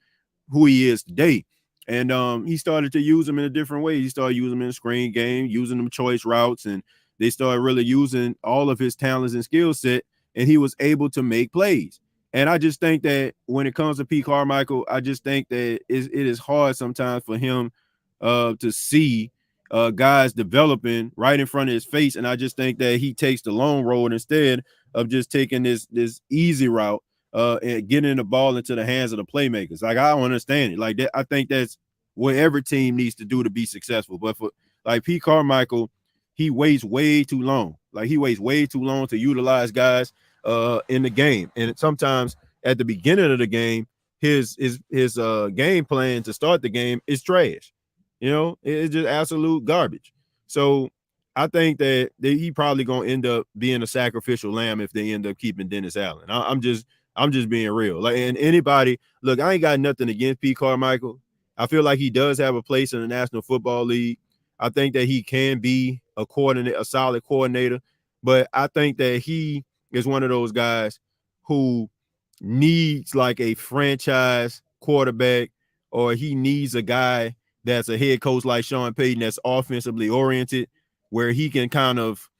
who he is today. And he started to use him in a different way. He started using him in the screen game, using them choice routes, and they started really using all of his talents and skill set, and he was able to make plays. And I just think that when it comes to Pete Carmichael, I just think that it is hard sometimes for him to see guys developing right in front of his face. And I just think that he takes the long road instead of just taking this easy route and getting the ball into the hands of the playmakers. Like, I don't understand it. Like that, I think that's what every team needs to do to be successful. But for like Pete Carmichael, he waits way too long. Like, he waits way too long to utilize guys in the game. And sometimes at the beginning of the game, his game plan to start the game is trash. You know, it's just absolute garbage. So I think that he probably gonna end up being a sacrificial lamb if they end up keeping Dennis Allen. I'm just being real. Like, and anybody, look, I ain't got nothing against Pete Carmichael. I feel like he does have a place in the National Football League. I think that he can be a solid coordinator, but I think that he is one of those guys who needs like a franchise quarterback, or he needs a guy that's a head coach like Sean Payton that's offensively oriented, where he can kind of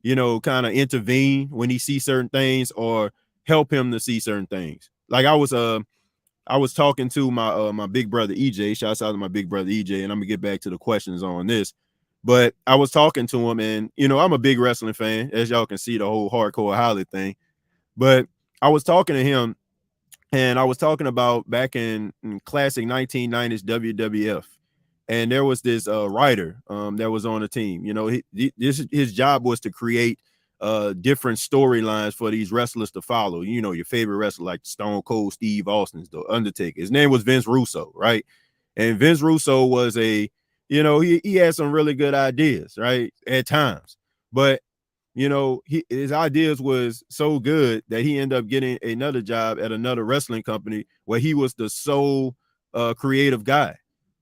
intervene when he sees certain things or help him to see certain things. Like, I was talking to my big brother EJ. Shouts out to my big brother EJ, and I'm gonna get back to the questions on this. But I was talking to him, and you know, I'm a big wrestling fan, as y'all can see, the whole Hardcore Holly thing. But I was talking to him, And I was talking about back in classic 1990s WWF. And there was this writer that was on the team. You know, his job was to create different storylines for these wrestlers to follow. You know, your favorite wrestler like Stone Cold Steve Austin, the Undertaker. His name was Vince Russo, right? And Vince Russo was he had some really good ideas, right, at times. But you know, his ideas was so good that he ended up getting another job at another wrestling company where he was the sole creative guy.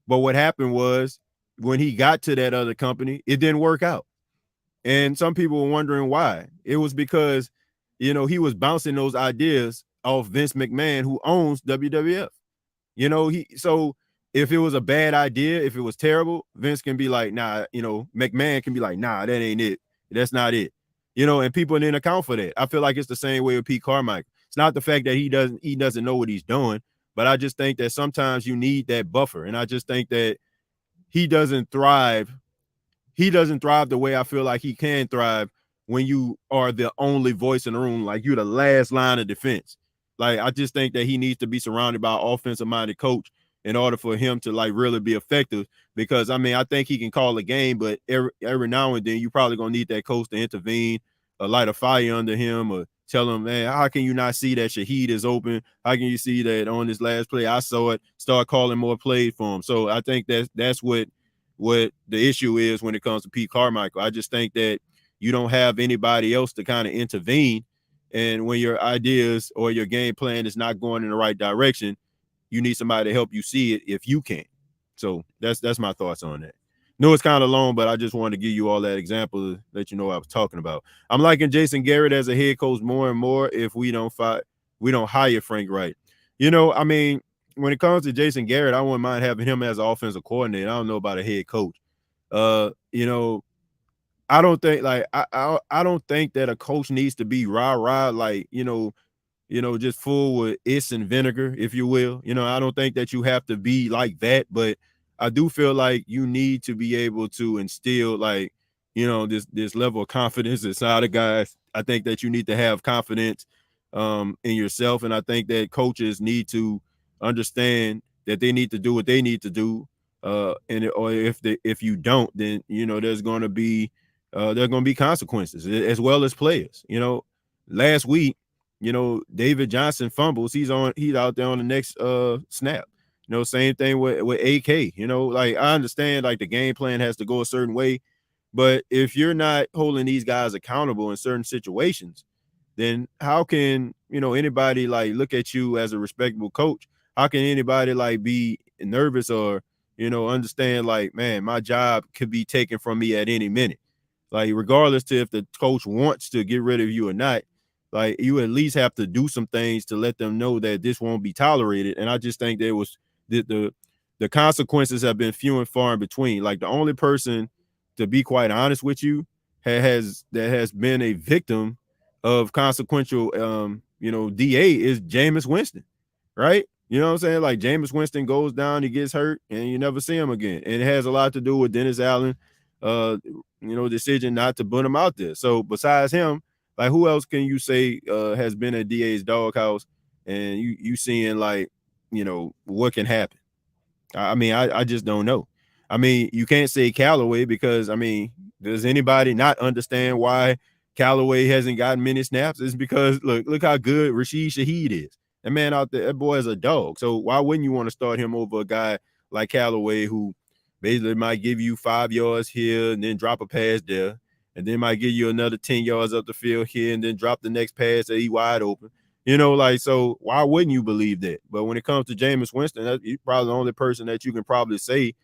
But what happened was when he got to that other company, it didn't work out. And some people were wondering why. It was because, you know, he was bouncing those ideas off Vince McMahon, who owns WWF. You know, so if it was a bad idea, if it was terrible, Vince can be like, nah, you know, McMahon can be like, nah, that ain't it. That's not it. You know, and people didn't account for that. I feel like it's the same way with Pete Carmichael. It's not the fact that he doesn't know what he's doing, but I just think that sometimes you need that buffer. And I just think that he doesn't thrive. He doesn't thrive the way I feel like he can thrive when you are the only voice in the room, like you're the last line of defense. Like, I just think that he needs to be surrounded by an offensive-minded coach in order for him to like really be effective. Because I mean, I think he can call a game, but every now and then you probably gonna need that coach to intervene, light a fire under him, or tell him, man, how can you not see that Shaheed is open? How can you see that on this last play? I saw it. Start calling more plays for him. So I think that's what the issue is when it comes to Pete Carmichael. I just think that you don't have anybody else to kind of intervene. And when your ideas or your game plan is not going in the right direction, you need somebody to help you see it if you can. So that's my thoughts on that. No, it's kind of long, but I just wanted to give you all that example to let you know what I was talking about. I'm liking Jason Garrett as a head coach more and more if we don't hire Frank Wright. You know, I mean, when it comes to Jason Garrett, I wouldn't mind having him as an offensive coordinator. I don't know about a head coach. You know, I don't think like I don't think that a coach needs to be rah-rah, like, you know, just full with ice and vinegar, if you will. You know, I don't think that you have to be like that, but I do feel like you need to be able to instill, like, you know, this level of confidence inside of guys. I think that you need to have confidence in yourself, and I think that coaches need to understand that they need to do what they need to do. Or if you don't, then you know there's going to be consequences as well as players. You know, last week, you know, David Johnson fumbles. He's out there on the next snap. You know, same thing with AK. You know, like I understand like the game plan has to go a certain way, but if you're not holding these guys accountable in certain situations, then how can, you know, anybody like look at you as a respectable coach? How can anybody like be nervous or, you know, understand like, man, my job could be taken from me at any minute? Like, regardless to if the coach wants to get rid of you or not, like you at least have to do some things to let them know that this won't be tolerated. And I just think there was the consequences have been few and far in between. Like the only person, to be quite honest with you, that has been a victim of consequential you know, DA is Jameis Winston, right? You know what I'm saying? Like Jameis Winston goes down, he gets hurt, and you never see him again. And it has a lot to do with Dennis Allen, you know, decision not to put him out there. So besides him, like who else can you say has been at DA's doghouse and you seeing like, you know, what can happen? I mean, I just don't know. I mean, you can't say Callaway because, I mean, does anybody not understand why Callaway hasn't gotten many snaps? It's because look how good Rashid Shaheed is. That man out there, that boy is a dog. So why wouldn't you want to start him over a guy like Callaway who basically might give you 5 yards here and then drop a pass there, and then might give you another 10 yards up the field here and then drop the next pass that he wide open? You know, like, so why wouldn't you believe that? But when it comes to Jameis Winston, he's probably the only person that you can probably say,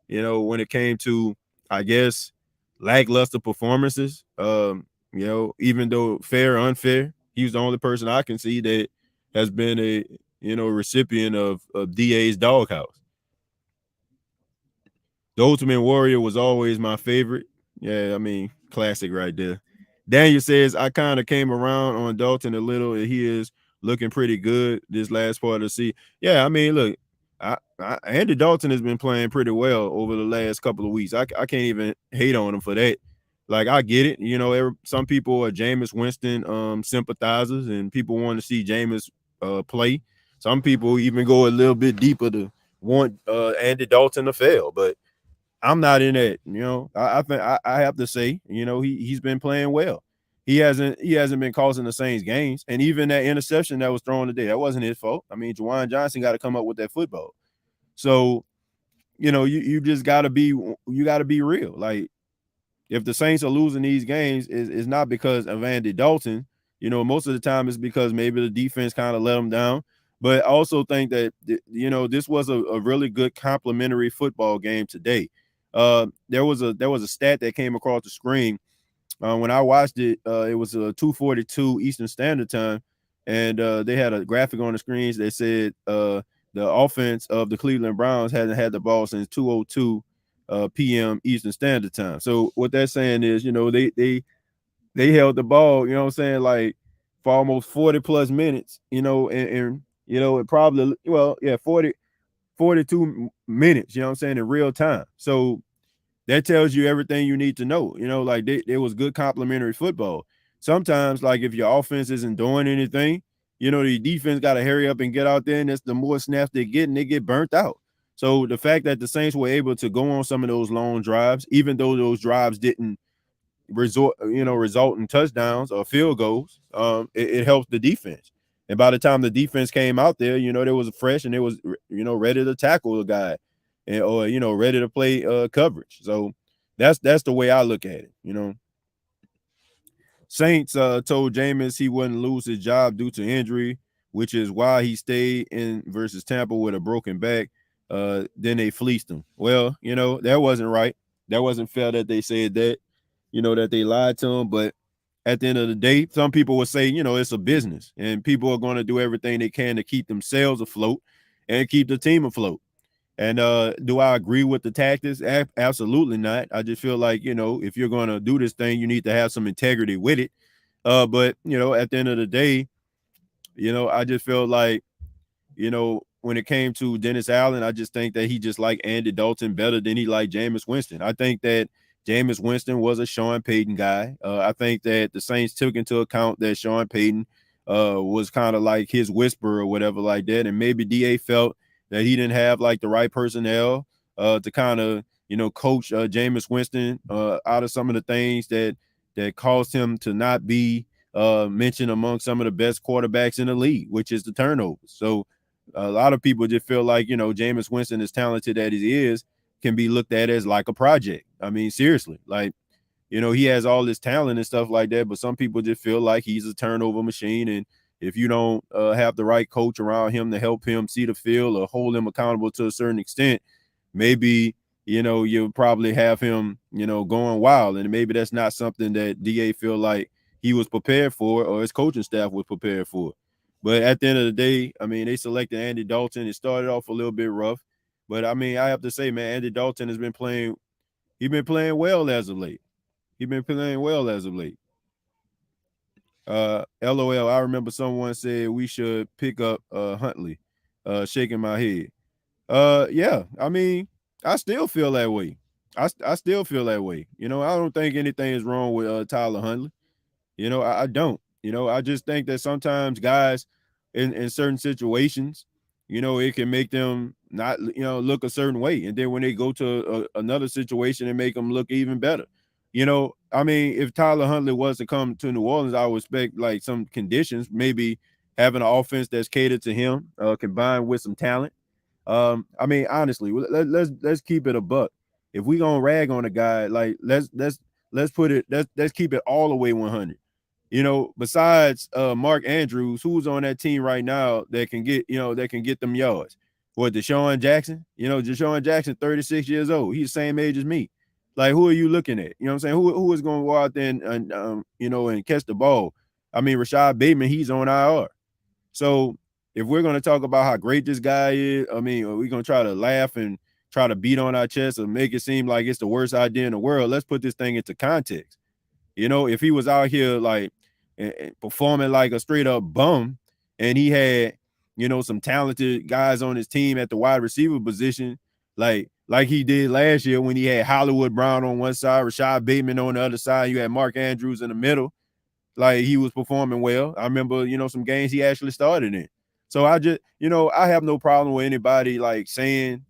you know, when it came to, I guess, lackluster performances, you know, even though fair or unfair, he was the only person I can see that has been a, you know, recipient of DA's doghouse. The Ultimate Warrior was always my favorite. Yeah, I mean, classic right there. Daniel says, I kind of came around on Dalton a little. He is looking pretty good this last part of the season. Yeah, I mean, look, Andy Dalton has been playing pretty well over the last couple of weeks. I can't even hate on him for that. Like, I get it. You know, some people are Jameis Winston sympathizers, and people want to see Jameis play. Some people even go a little bit deeper to want Andy Dalton to fail, but I'm not in that. You know, I think I have to say, you know, he's been playing well. He hasn't been causing the Saints games, and even that interception that was thrown today, that wasn't his fault. I mean, Juwan Johnson got to come up with that football. So, you know, you just got to be real. Like, if the Saints are losing these games, it's not because of Andy Dalton. You know, most of the time it's because maybe the defense kind of let them down. But I also think that, you know, this was a really good complimentary football game today. There was a stat that came across the screen when I watched it. It was 2:42 Eastern Standard Time, and they had a graphic on the screens that said the offense of the Cleveland Browns hasn't had the ball since 2:02 p.m. Eastern Standard Time. So what they're saying is, you know, they held the ball, you know what I'm saying, like for almost 40 plus minutes, you know, and you know, it probably 42 minutes, you know what I'm saying, in real time. So that tells you everything you need to know. You know, like there was good complimentary football. Sometimes, like if your offense isn't doing anything, you know, the defense got to hurry up and get out there, and that's the more snaps they get, and they get burnt out. So the fact that the Saints were able to go on some of those long drives, even though those drives didn't result in touchdowns or field goals, it helped the defense. And by the time the defense came out there, you know, they was fresh and it was, you know, ready to tackle the guy, and or you know, ready to play coverage. So that's the way I look at it. You know, Saints told Jameis he wouldn't lose his job due to injury, which is why he stayed in versus Tampa with a broken back. Then they fleeced him. Well, you know, that wasn't right. That wasn't fair that they said that, you know, that they lied to him. But at the end of the day, some people would say, you know, it's a business and people are going to do everything they can to keep themselves afloat and keep the team afloat. And do I agree with the tactics? Absolutely not. I just feel like, you know, if you're going to do this thing, you need to have some integrity with it. But, you know, at the end of the day, you know, I just feel like, you know, when it came to Dennis Allen, I just think that he just liked Andy Dalton better than he liked Jameis Winston. I think that Jameis Winston was a Sean Payton guy. I think that the Saints took into account that Sean Payton was kind of like his whisperer or whatever like that. And maybe DA felt that he didn't have like the right personnel to kind of, you know, coach Jameis Winston out of some of the things that caused him to not be mentioned among some of the best quarterbacks in the league, which is the turnovers. So a lot of people just feel like, you know, Jameis Winston, as talented as he is, can be looked at as like a project. I mean, seriously, like, you know, he has all this talent and stuff like that, but some people just feel like he's a turnover machine. And if you don't have the right coach around him to help him see the field or hold him accountable to a certain extent, maybe, you know, you'll probably have him, you know, going wild. And maybe that's not something that DA feel like he was prepared for or his coaching staff was prepared for. But at the end of the day, I mean, they selected Andy Dalton. It started off a little bit rough. But, I mean, I have to say, man, Andy Dalton has been playing – he's been playing well as of late. LOL, I remember someone said we should pick up Huntley, shaking my head. Yeah, I mean, I still feel that way. I still feel that way. You know, I don't think anything is wrong with Tyler Huntley. You know, I don't. You know, I just think that sometimes guys in certain situations, you know, it can make them not, you know, look a certain way. And then when they go to another situation, it make them look even better. You know, I mean, if Tyler Huntley was to come to New Orleans, I would expect like some conditions, maybe having an offense that's catered to him, combined with some talent. I mean, honestly, let's keep it a buck. If we gonna rag on a guy, like let's keep it all the way 100. You know, besides Mark Andrews, who's on that team right now that can get them yards. What, Deshaun Jackson? You know, Deshaun Jackson, 36 years old. He's the same age as me. Like, who are you looking at? You know what I'm saying? Who is going to go out there and you know, and catch the ball? I mean, Rashad Bateman, he's on IR. So if we're going to talk about how great this guy is, I mean, are we going to try to laugh and try to beat on our chest or make it seem like it's the worst idea in the world? Let's put this thing into context. You know, if he was out here like performing like a straight up bum and he had, you know, some talented guys on his team at the wide receiver position, like he did last year when he had Hollywood Brown on one side, Rashad Bateman on the other side, you had Mark Andrews in the middle, like he was performing well. I remember, you know, some games he actually started in. So I just, I have no problem with anybody like saying,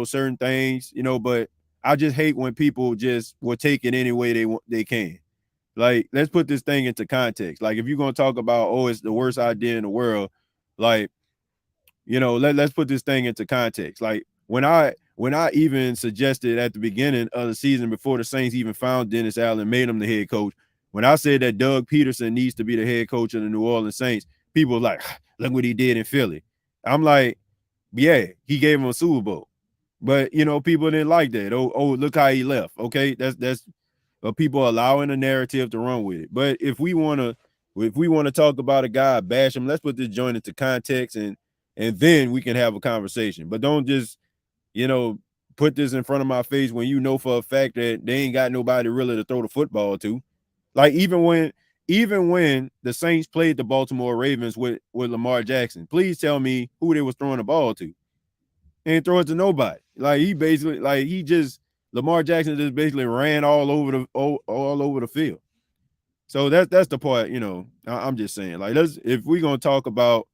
certain things, but I just hate when people just will take it any way they can. Like, let's put this thing into context. Like, if you're gonna talk about, oh, it's the worst idea in the world, like, let's put this thing into context. Like, when I even suggested at the beginning of the season, before the Saints even found Dennis Allen, made him the head coach, when I said that Doug Peterson needs to be the head coach of the New Orleans Saints, people were like, look what he did in Philly. I'm like, yeah, he gave him a Super Bowl. But people didn't like that. Oh, look how he left. Okay, that's people allowing the narrative to run with it. But if we want to talk about a guy, bash him, let's put this joint into context and then we can have a conversation. But don't just, put this in front of my face when you know for a fact that they ain't got nobody really to throw the football to. Like, even when the Saints played the Baltimore Ravens with Lamar Jackson, please tell me who they was throwing the ball to. They ain't throw it to nobody. Like, Lamar Jackson just basically ran all over the field. So that's the part, I'm just saying, like, if we're gonna talk about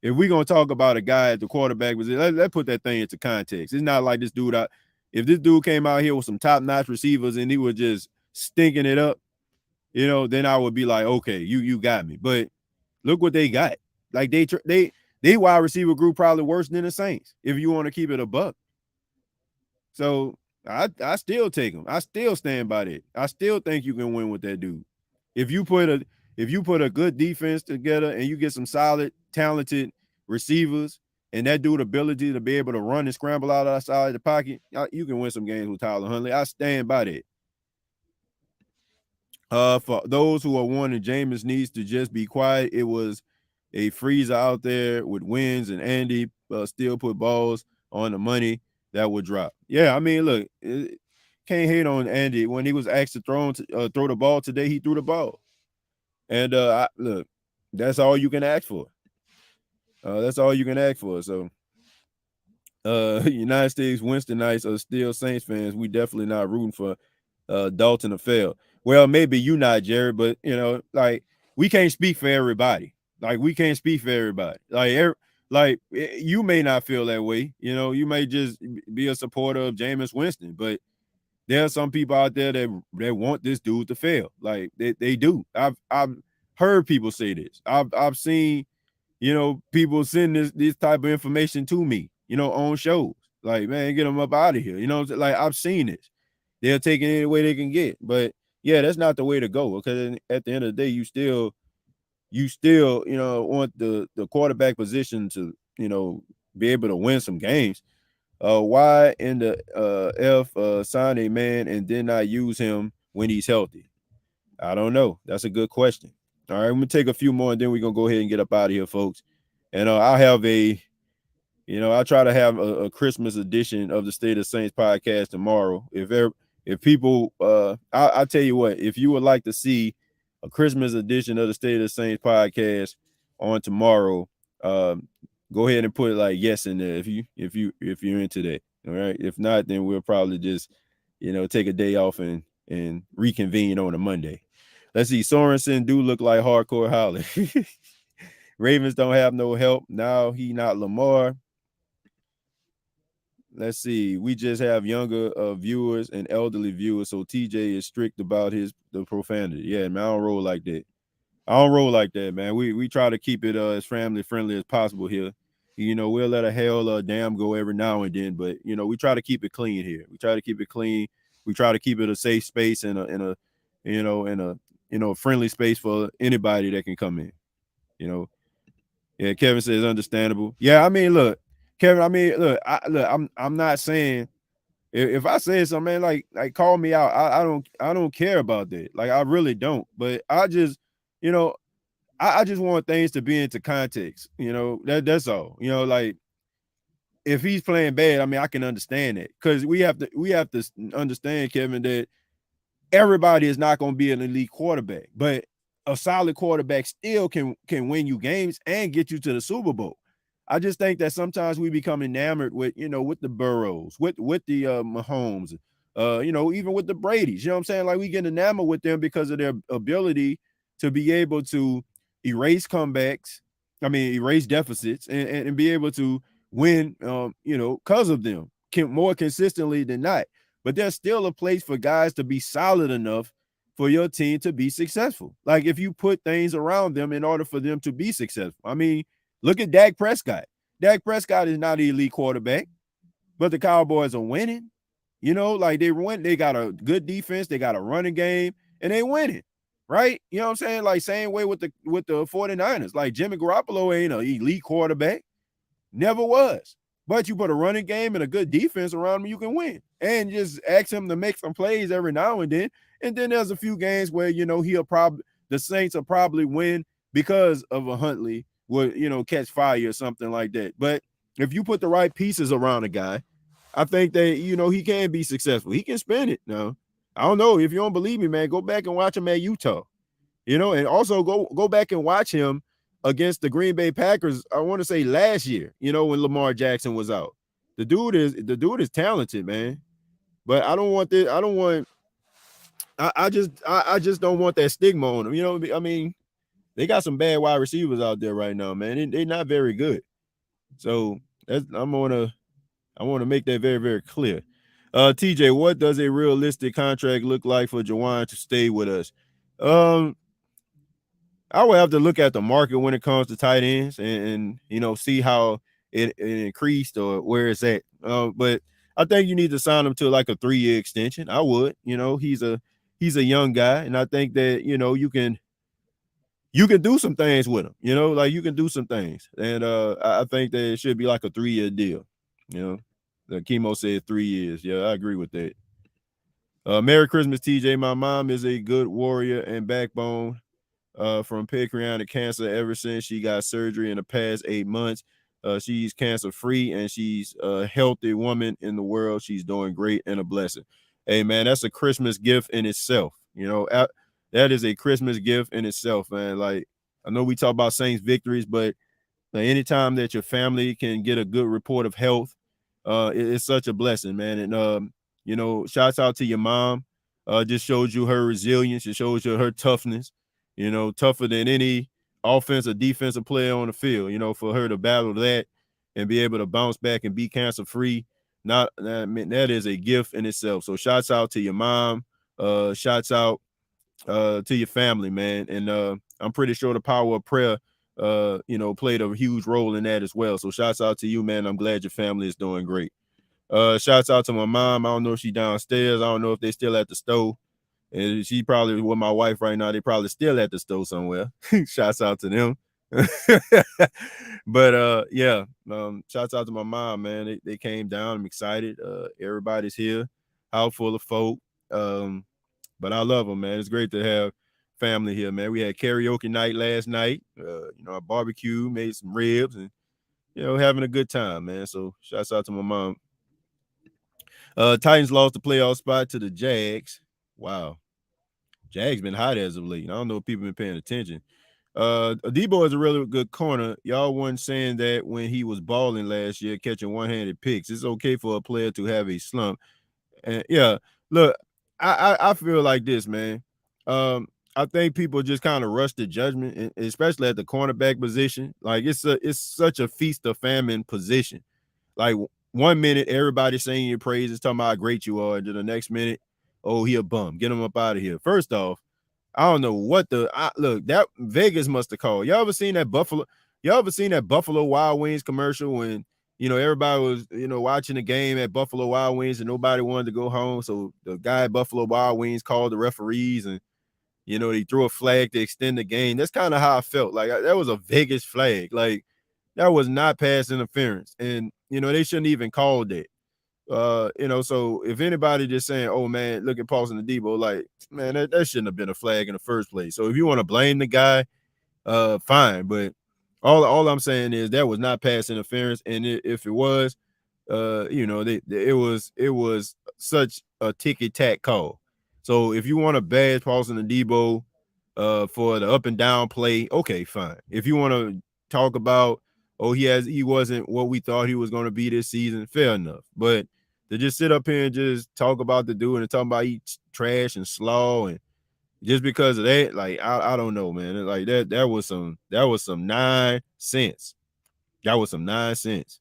a guy at the quarterback position, let's put that thing into context. It's not like this dude if this dude came out here with some top-notch receivers and he was just stinking it up, then I would be like, okay, you got me. But look what they got. Like, they wide receiver group probably worse than the Saints, if you want to keep it a buck. So I still take him. I still stand by that. I still think you can win with that dude. If you put a good defense together and you get some solid, talented receivers and that dude ability to be able to run and scramble out outside the pocket, you can win some games with Tyler Huntley. I stand by that. For those who are wanting Jameis needs to just be quiet, it was a freezer out there with wins, and Andy still put balls on the money that would drop. Yeah, I mean, look, can't hate on Andy. When he was asked to throw the ball today, he threw the ball. And look, that's all you can ask for. That's all you can ask for. So, United States Winstonites are still Saints fans. We definitely not rooting for Dalton to fail. Well, maybe you not, Jared, but like, we can't speak for everybody. Like, we can't speak for everybody. Like, you may not feel that way. You may just be a supporter of Jameis Winston, but there are some people out there that want this dude to fail. Like, they do. I've heard people say this. I've seen, people send this type of information to me, on shows. Like, man, get them up out of here. Like, I've seen this. They're taking it any way they can get. But yeah, that's not the way to go, because at the end of the day, you still want the quarterback position to be able to win some games. Why in the sign a man and did not use him when he's healthy? I don't know. That's a good question. All right, I'm gonna take a few more and then we're gonna go ahead and get up out of here, folks. And I'll have I'll try to have a Christmas edition of the State of Saints podcast tomorrow. If people, I'll tell you what, if you would like to see a Christmas edition of the State of the Saints podcast on tomorrow, go ahead and put like yes in there if you're into that. All right. If not, then we'll probably just take a day off and reconvene on a Monday. Let's see. Sorensen do look like hardcore Holly. Ravens don't have no help. Now he not Lamar. Let's see. We just have younger viewers and elderly viewers, so TJ is strict about the profanity. Yeah, man, I don't roll like that. Man. We try to keep it as family friendly as possible here. We'll let a hell damn go every now and then, but we try to keep it clean here. We try to keep it clean. We try to keep it a safe space and a friendly space for anybody that can come in. Yeah, Kevin says understandable. Yeah, I mean, look, Kevin, I'm not saying if I say something, man, like call me out. I don't care about that. Like, I really don't. But I just, I just want things to be into context. That's all. Like, if he's playing bad, I mean, I can understand it, because we have to understand, Kevin, that everybody is not going to be an elite quarterback, but a solid quarterback still can win you games and get you to the Super Bowl. I just think that sometimes we become enamored with, with the Burrows, with the Mahomes, even with the Bradys. You know what I'm saying? Like, we get enamored with them because of their ability to be able to erase comebacks erase deficits and be able to win, because of them more consistently than not. But there's still a place for guys to be solid enough for your team to be successful. Like if you put things around them in order for them to be successful. I mean, look at Dak Prescott. Dak Prescott is not an elite quarterback, but the Cowboys are winning. Like they got a good defense, they got a running game, and they winning. Right? You know what I'm saying? Like same way with the 49ers. Like Jimmy Garoppolo ain't an elite quarterback. Never was. But you put a running game and a good defense around him, you can win. And just ask him to make some plays every now and then. And then there's a few games where, the Saints will probably win because of a Huntley will, catch fire or something like that. But if you put the right pieces around a guy, I think that, he can be successful. He can spin it now. I don't know. If you don't believe me, man, go back and watch him at Utah. And also go back and watch him against the Green Bay Packers. I want to say last year, when Lamar Jackson was out. The dude is talented, man. But I don't want this. I just don't want that stigma on him. I mean, they got some bad wide receivers out there right now, man. They're not very good. So I want to make that very, very clear. TJ, what does a realistic contract look like for Juwan to stay with us? I would have to look at the market when it comes to tight ends and see how it increased or where it's at. But I think you need to sign him to like a 3-year extension. I would. He's a young guy, and I think that you can do some things with him. Like you can do some things, and I think that it should be like a 3-year deal. The Chemo said 3 years. Yeah, I agree with that. Merry Christmas, TJ. My mom is a good warrior and backbone. From pancreatic cancer ever since she got surgery in the past 8 months. She's cancer free and she's a healthy woman in the world. She's doing great and a blessing. Hey man, that's a Christmas gift in itself. That is a Christmas gift in itself, man. Like I know we talk about Saints victories, but anytime that your family can get a good report of health, it's such a blessing, man. And shouts out to your mom. Just shows you her resilience. It shows you her toughness. Tougher than any offensive, defensive player on the field, for her to battle that and be able to bounce back and be cancer free. That is a gift in itself. So shouts out to your mom, shouts out to your family, man. And I'm pretty sure the power of prayer, played a huge role in that as well. So shouts out to you, man. I'm glad your family is doing great. Shouts out to my mom. I don't know if she's downstairs. I don't know if they're still at the stove. And she probably with my wife right now. They probably still at the store somewhere. Shouts out to them. But shouts out to my mom, man. They came down. I'm excited. Everybody's here. House full of folk. But I love them, man. It's great to have family here, man. We had karaoke night last night. I barbecue, made some ribs, and having a good time, man. So shouts out to my mom. Titans lost the playoff spot to the Jags. Wow. Jags been hot as of late. I don't know if people been paying attention. Debo is a really good corner. Y'all weren't saying that when he was balling last year, catching one-handed picks. It's okay for a player to have a slump. And look, I feel like this, man. I think people just kind of rush to judgment, especially at the cornerback position. Like it's such a feast of famine position. Like 1 minute, everybody's saying your praises, talking about how great you are, and then the next minute, oh, he a bum. Get him up out of here. First off, I don't know what look, that Vegas must have called. Y'all ever seen that Buffalo Wild Wings commercial when everybody was watching the game at Buffalo Wild Wings and nobody wanted to go home? So the guy at Buffalo Wild Wings called the referees and they threw a flag to extend the game. That's kind of how I felt. Like that was a Vegas flag. Like that was not pass interference. And they shouldn't even call that. So if anybody just saying, oh man, look at Paulson and Debo, like, man, that shouldn't have been a flag in the first place. So if you want to blame the guy, fine. But all I'm saying is that was not pass interference. And if it was, it was such a ticky-tack call. So if you want to bash Paulson and Debo for the up and down play, okay, fine. If you want to talk about, oh, he wasn't what we thought he was going to be this season, fair enough. But to just sit up here and just talk about the dude and talk about eat trash and slaw and just because of that, like I don't know, man. Like that was some nonsense. That was some nonsense.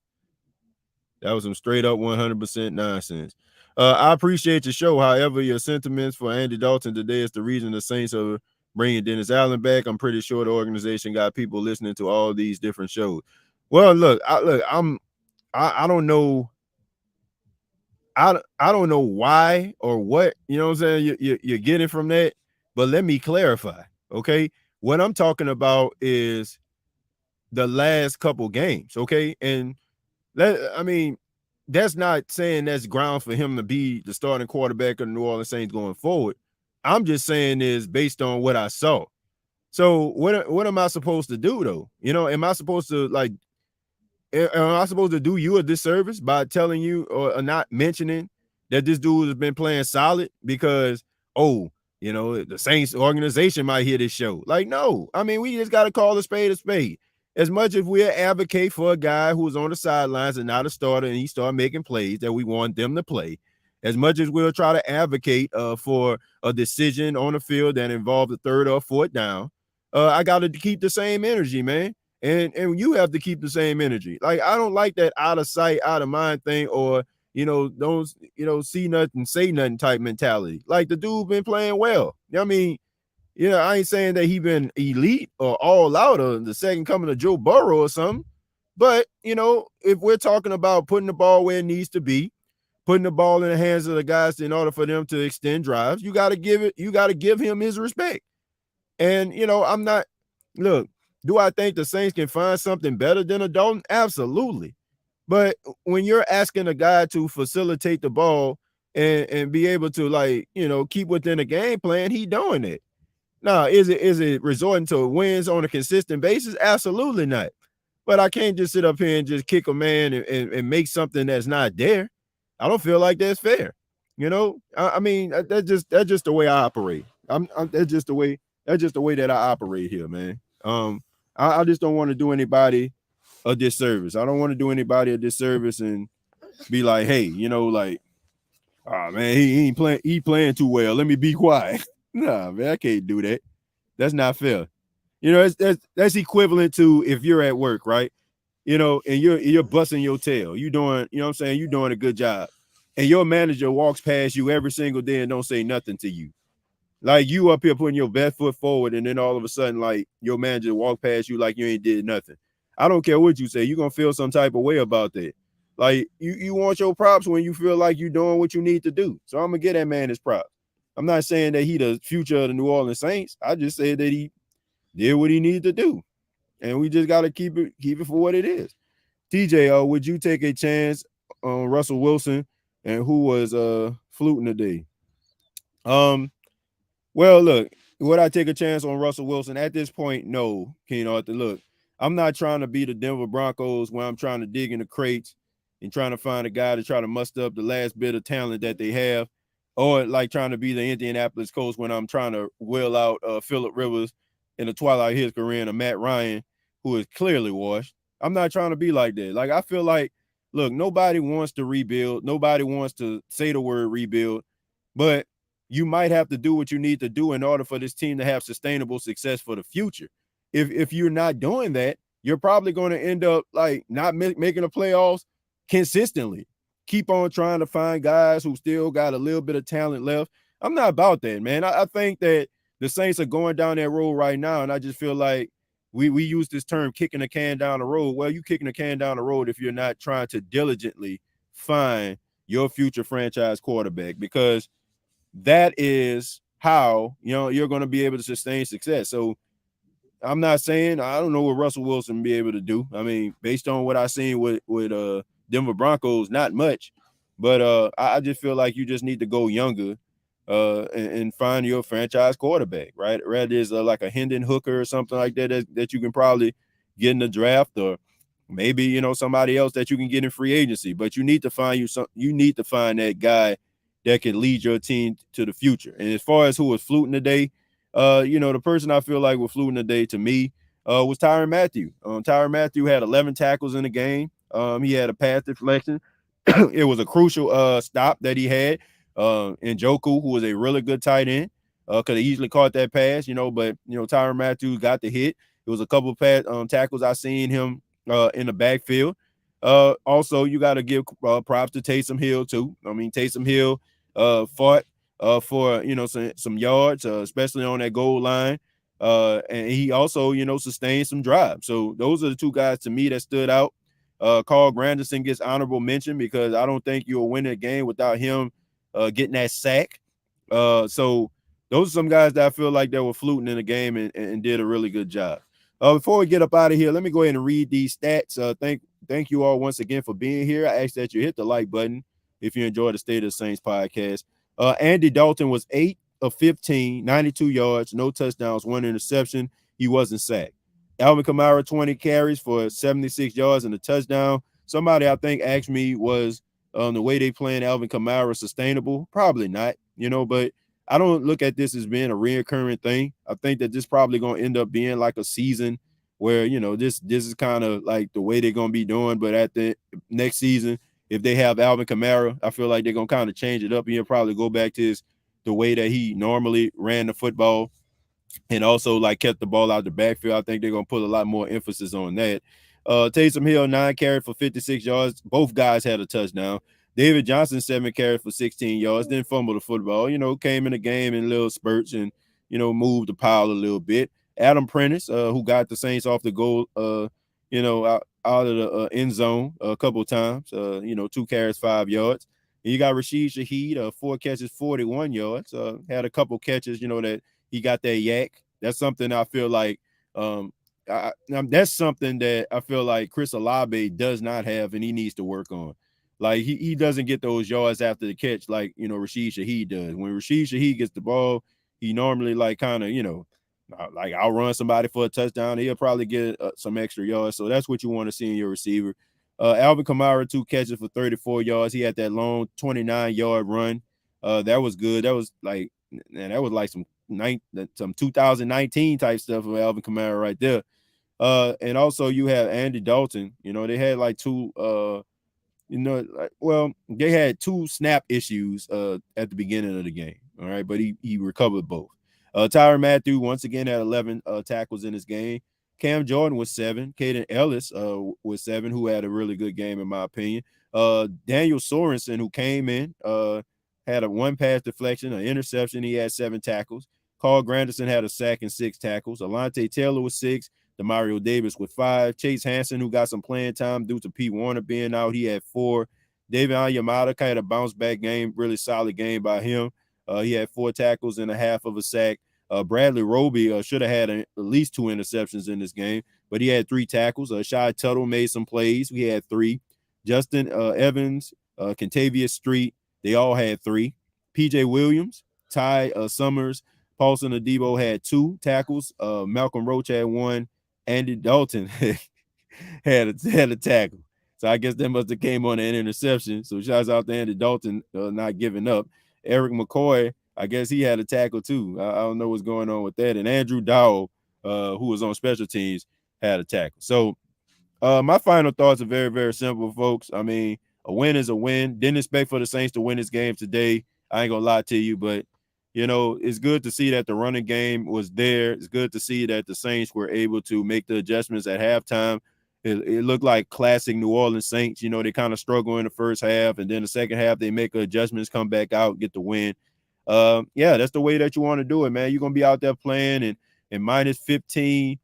That was some straight up 100% nonsense. I appreciate your show. However, your sentiments for Andy Dalton today is the reason the Saints are bringing Dennis Allen back. I'm pretty sure the organization got people listening to all these different shows. Well, look, I don't know. I don't know why or what, you know what I'm saying, you're getting from that, but let me clarify, okay? What I'm talking about is the last couple games, okay? And that's not saying that's ground for him to be the starting quarterback of the New Orleans Saints going forward. I'm just saying is based on what I saw. So what am I supposed to do though? You know, am I supposed to do you a disservice by telling you or not mentioning that this dude has been playing solid because, oh, you know, the Saints organization might hear this show? Like, no, I mean, we just got to call a spade a spade. As much as we advocate for a guy who's on the sidelines and not a starter and he start making plays that we want them to play, as much as we'll try to advocate for a decision on the field that involves a third or fourth down, I got to keep the same energy, man. And you have to keep the same energy. Like, I don't like that out of sight, out of mind thing, or, you know, don't, you know, see nothing, say nothing type mentality. Like, the dude been playing well. I mean, you know, I ain't saying that he been elite or all out or the second coming of Joe Burrow or something. But, you know, if we're talking about putting the ball where it needs to be, putting the ball in the hands of the guys in order for them to extend drives, you got to give him his respect. And, you know, look, do I think the Saints can find something better than a Dalton? Absolutely. But when you're asking a guy to facilitate the ball and be able to, like, you know, keep within a game plan, he doing it. Now, is it resorting to wins on a consistent basis? Absolutely not. But I can't just sit up here and just kick a man and make something that's not there. I don't feel like that's fair. You know, I mean, that's just the way I operate. That's just the way that I operate here, man. I just don't want to do anybody a disservice. I don't want to do anybody a disservice and be like, hey, you know, like, oh man, he playing too well. Let me be quiet. Nah, man, I can't do that. That's not fair. You know, that's equivalent to if you're at work, right? You know, and you're busting your tail. You doing, you know what I'm saying? You're doing a good job. And your manager walks past you every single day and don't say nothing to you. Like, you up here putting your best foot forward, and then all of a sudden, like, your manager walk past you like you ain't did nothing. I don't care what you say. You're going to feel some type of way about that. Like, you want your props when you feel like you're doing what you need to do. So I'm going to give that man his props. I'm not saying that he the future of the New Orleans Saints. I just said that he did what he needed to do. And we just got to keep it for what it is. TJ, would you take a chance on Russell Wilson and who was fluting today? Well, look, would I take a chance on Russell Wilson? At this point, no, King Arthur. Look, I'm not trying to be the Denver Broncos where I'm trying to dig in the crates and trying to find a guy to try to muster up the last bit of talent that they have, or like trying to be the Indianapolis Colts when I'm trying to wheel out Phillip Rivers in the twilight of his career and a Matt Ryan who is clearly washed. I'm not trying to be like that. Like, I feel like, look, nobody wants to rebuild. Nobody wants to say the word rebuild, but you might have to do what you need to do in order for this team to have sustainable success for the future. If you're not doing that, you're probably going to end up like not making the playoffs consistently. Keep on trying to find guys who still got a little bit of talent left. I'm not about that, man. I think that the Saints are going down that road right now, and I just feel like we use this term kicking the can down the road. Well, you kicking the can down the road if you're not trying to diligently find your future franchise quarterback, because that is how, you know, you're going to be able to sustain success. So I'm not saying I don't know what Russell Wilson will be able to do. I mean, based on what I've seen with Denver Broncos, not much. But I just feel like you just need to go younger and find your franchise quarterback, right? Rather is like a Hendon Hooker or something like that you can probably get in the draft, or maybe, you know, somebody else that you can get in free agency. But you need to find that guy that can lead your team to the future. And as far as who was fluting today, you know, the person I feel like was fluting today to me was Tyrann Mathieu. Tyrann Mathieu had 11 tackles in the game. He had a pass deflection. It was a crucial stop that he had. Njoku, who was a really good tight end. could have easily caught that pass, but Tyrann Mathieu got the hit. It was a couple of tackles I seen him in the backfield. Also, you got to give props to Taysom Hill too. I mean, Taysom Hill fought for some yards, especially on that goal line. And he also, sustained some drives. So those are the two guys to me that stood out. Carl Granderson gets honorable mention because I don't think you'll win a game without him getting that sack. So those are some guys that I feel like they were fluting in the game and did a really good job. Before we get up out of here, let me go ahead and read these stats. Thank you all once again for being here. I ask that you hit the like button if you enjoy the State of the Saints podcast. Andy Dalton was 8 of 15, 92 yards, no touchdowns, 1 interception. He wasn't sacked. Alvin Kamara, 20 carries for 76 yards and a touchdown. Somebody I think asked me was the way they playing Alvin Kamara sustainable. Probably not, but I don't look at this as being a reoccurring thing. I think that this probably going to end up being like a season where, this is kind of like the way they're going to be doing. But at the next season, if they have Alvin Kamara, I feel like they're going to kind of change it up. He'll probably go back to the way that he normally ran the football and also like kept the ball out the backfield. I think they're going to put a lot more emphasis on that. Taysom Hill, 9 carries for 56 yards. Both guys had a touchdown. David Johnson, 7 carries for 16 yards, didn't fumble the football, came in the game in little spurts and, moved the pile a little bit. Adam Prentice, who got the Saints off the goal, out of the end zone a couple of times, 2 carries, 5 yards. And you got Rashid Shaheed, 4 catches, 41 yards, had a couple catches, that he got that yak. That's something I feel like that's something that I feel like Chris Olave does not have and he needs to work on. Like he doesn't get those yards after the catch like, Rashid Shaheed does. When Rashid Shaheed gets the ball, he normally like kind of, like I'll run somebody for a touchdown. He'll probably get some extra yards. So that's what you want to see in your receiver. Alvin Kamara, 2 catches for 34 yards. He had that long 29-yard run. That was good. That was like, man, that was like some 2019 type stuff of Alvin Kamara right there. And also you have Andy Dalton. They had like 2 they had 2 snap issues at the beginning of the game. All right, but he recovered both. Tyrann Mathieu once again had 11 tackles in this game. Cam Jordan was 7. Caden Ellis was 7, who had a really good game in my opinion. Daniel Sorensen, who came in, had a 1 pass deflection, an interception. He had 7 tackles. Carl Granderson had a sack and 6 tackles. Alontae Taylor was 6. Demario Davis with 5. Chase Hansen, who got some playing time due to Pete Warner being out, he had 4. David Onyemata had a bounce back game, really solid game by him. He had 4 tackles and a half of a sack. Bradley Roby should have had at least 2 interceptions in this game, but he had 3 tackles. Shy Tuttle made some plays. He had 3. Justin Evans, Kentavious Street, they all had 3. PJ Williams, Ty Summers, Paulson Adebo had 2 tackles. Malcolm Roach had 1. Andy Dalton had a tackle. So I guess that must have came on an interception. So shouts out to Andy Dalton not giving up. Eric McCoy, I guess he had a tackle too. I don't know what's going on with that. And Andrew Dowell, who was on special teams, had a tackle. So my final thoughts are very, very simple, folks. I mean, a win is a win. Didn't expect for the Saints to win this game today. I ain't gonna lie to you, but it's good to see that the running game was there. It's good to see that the Saints were able to make the adjustments at halftime. It looked like classic New Orleans Saints. They kind of struggle in the first half, and then the second half they make adjustments, come back out, get the win. That's the way that you want to do it, man. You're gonna be out there playing in minus 15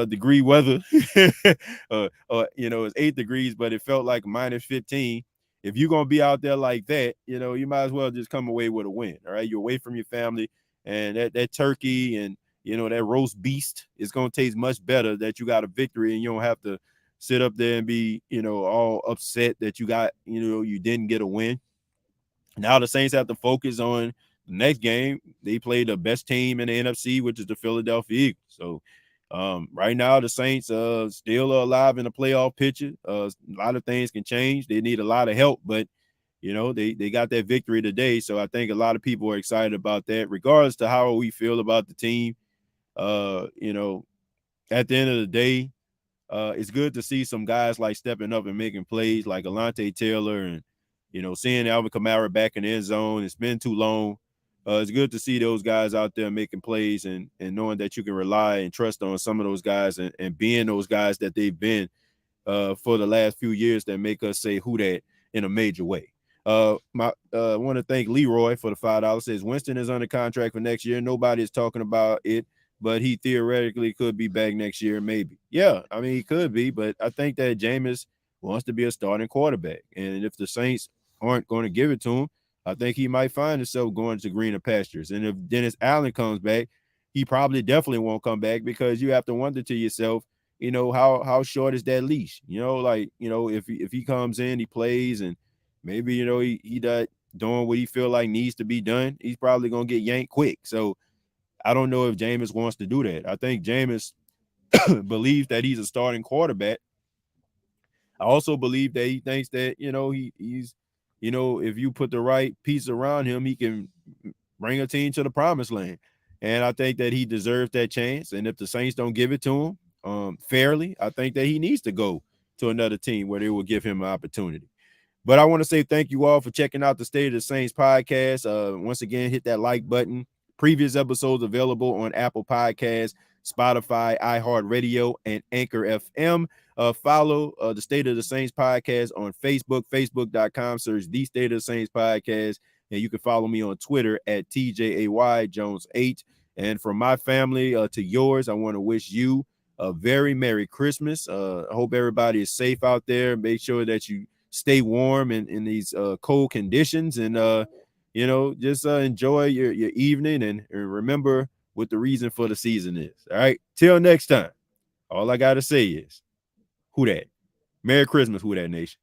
degree weather. It's 8 degrees, but it felt like minus 15. If you're going to be out there like that, you might as well just come away with a win. All right. You're away from your family, and that turkey and, that roast beast is going to taste much better that you got a victory and you don't have to sit up there and be, all upset that you got, you didn't get a win. Now the Saints have to focus on the next game. They play the best team in the NFC, which is the Philadelphia Eagles. So, right now, the Saints still alive in the playoff picture. A lot of things can change. They need a lot of help, but, they got that victory today. So I think a lot of people are excited about that, regardless to how we feel about the team. At the end of the day, it's good to see some guys like stepping up and making plays like Alontae Taylor and, seeing Alvin Kamara back in the end zone. It's been too long It's good to see those guys out there making plays and knowing that you can rely and trust on some of those guys and being those guys that they've been for the last few years that make us say who that in a major way. I want to thank Leroy for the $5. Says Winston is under contract for next year. Nobody is talking about it, but he theoretically could be back next year, maybe. Yeah, I mean, he could be, but I think that Jameis wants to be a starting quarterback. And if the Saints aren't going to give it to him, I think he might find himself going to greener pastures. And if Dennis Allen comes back, he probably definitely won't come back, because you have to wonder to yourself, you know, how short is that leash? You know, like, you know, if he comes in, he plays, and maybe, you know, he doing what he feel like needs to be done, he's probably going to get yanked quick. So I don't know if Jameis wants to do that. I think Jameis believes that he's a starting quarterback. I also believe that he thinks that, you know, he's, you know, if you put the right piece around him, he can bring a team to the promised land. And I think that he deserves that chance. And if the Saints don't give it to him fairly, I think that he needs to go to another team where they will give him an opportunity. But I want to say thank you all for checking out the State of the Saints podcast. Once again, hit that like button. Previous episodes available on Apple Podcasts, Spotify, iHeartRadio, and Anchor FM. Follow the State of the Saints podcast on Facebook, facebook.com, search the State of the Saints podcast. And you can follow me on Twitter at TJAY Jones8. And from my family to yours, I want to wish you a very Merry Christmas. I hope everybody is safe out there. Make sure that you stay warm in these cold conditions, and you know, just enjoy your evening, and remember what the reason for the season is. All right, till next time, all I gotta say is, who that? Merry Christmas, who that nation.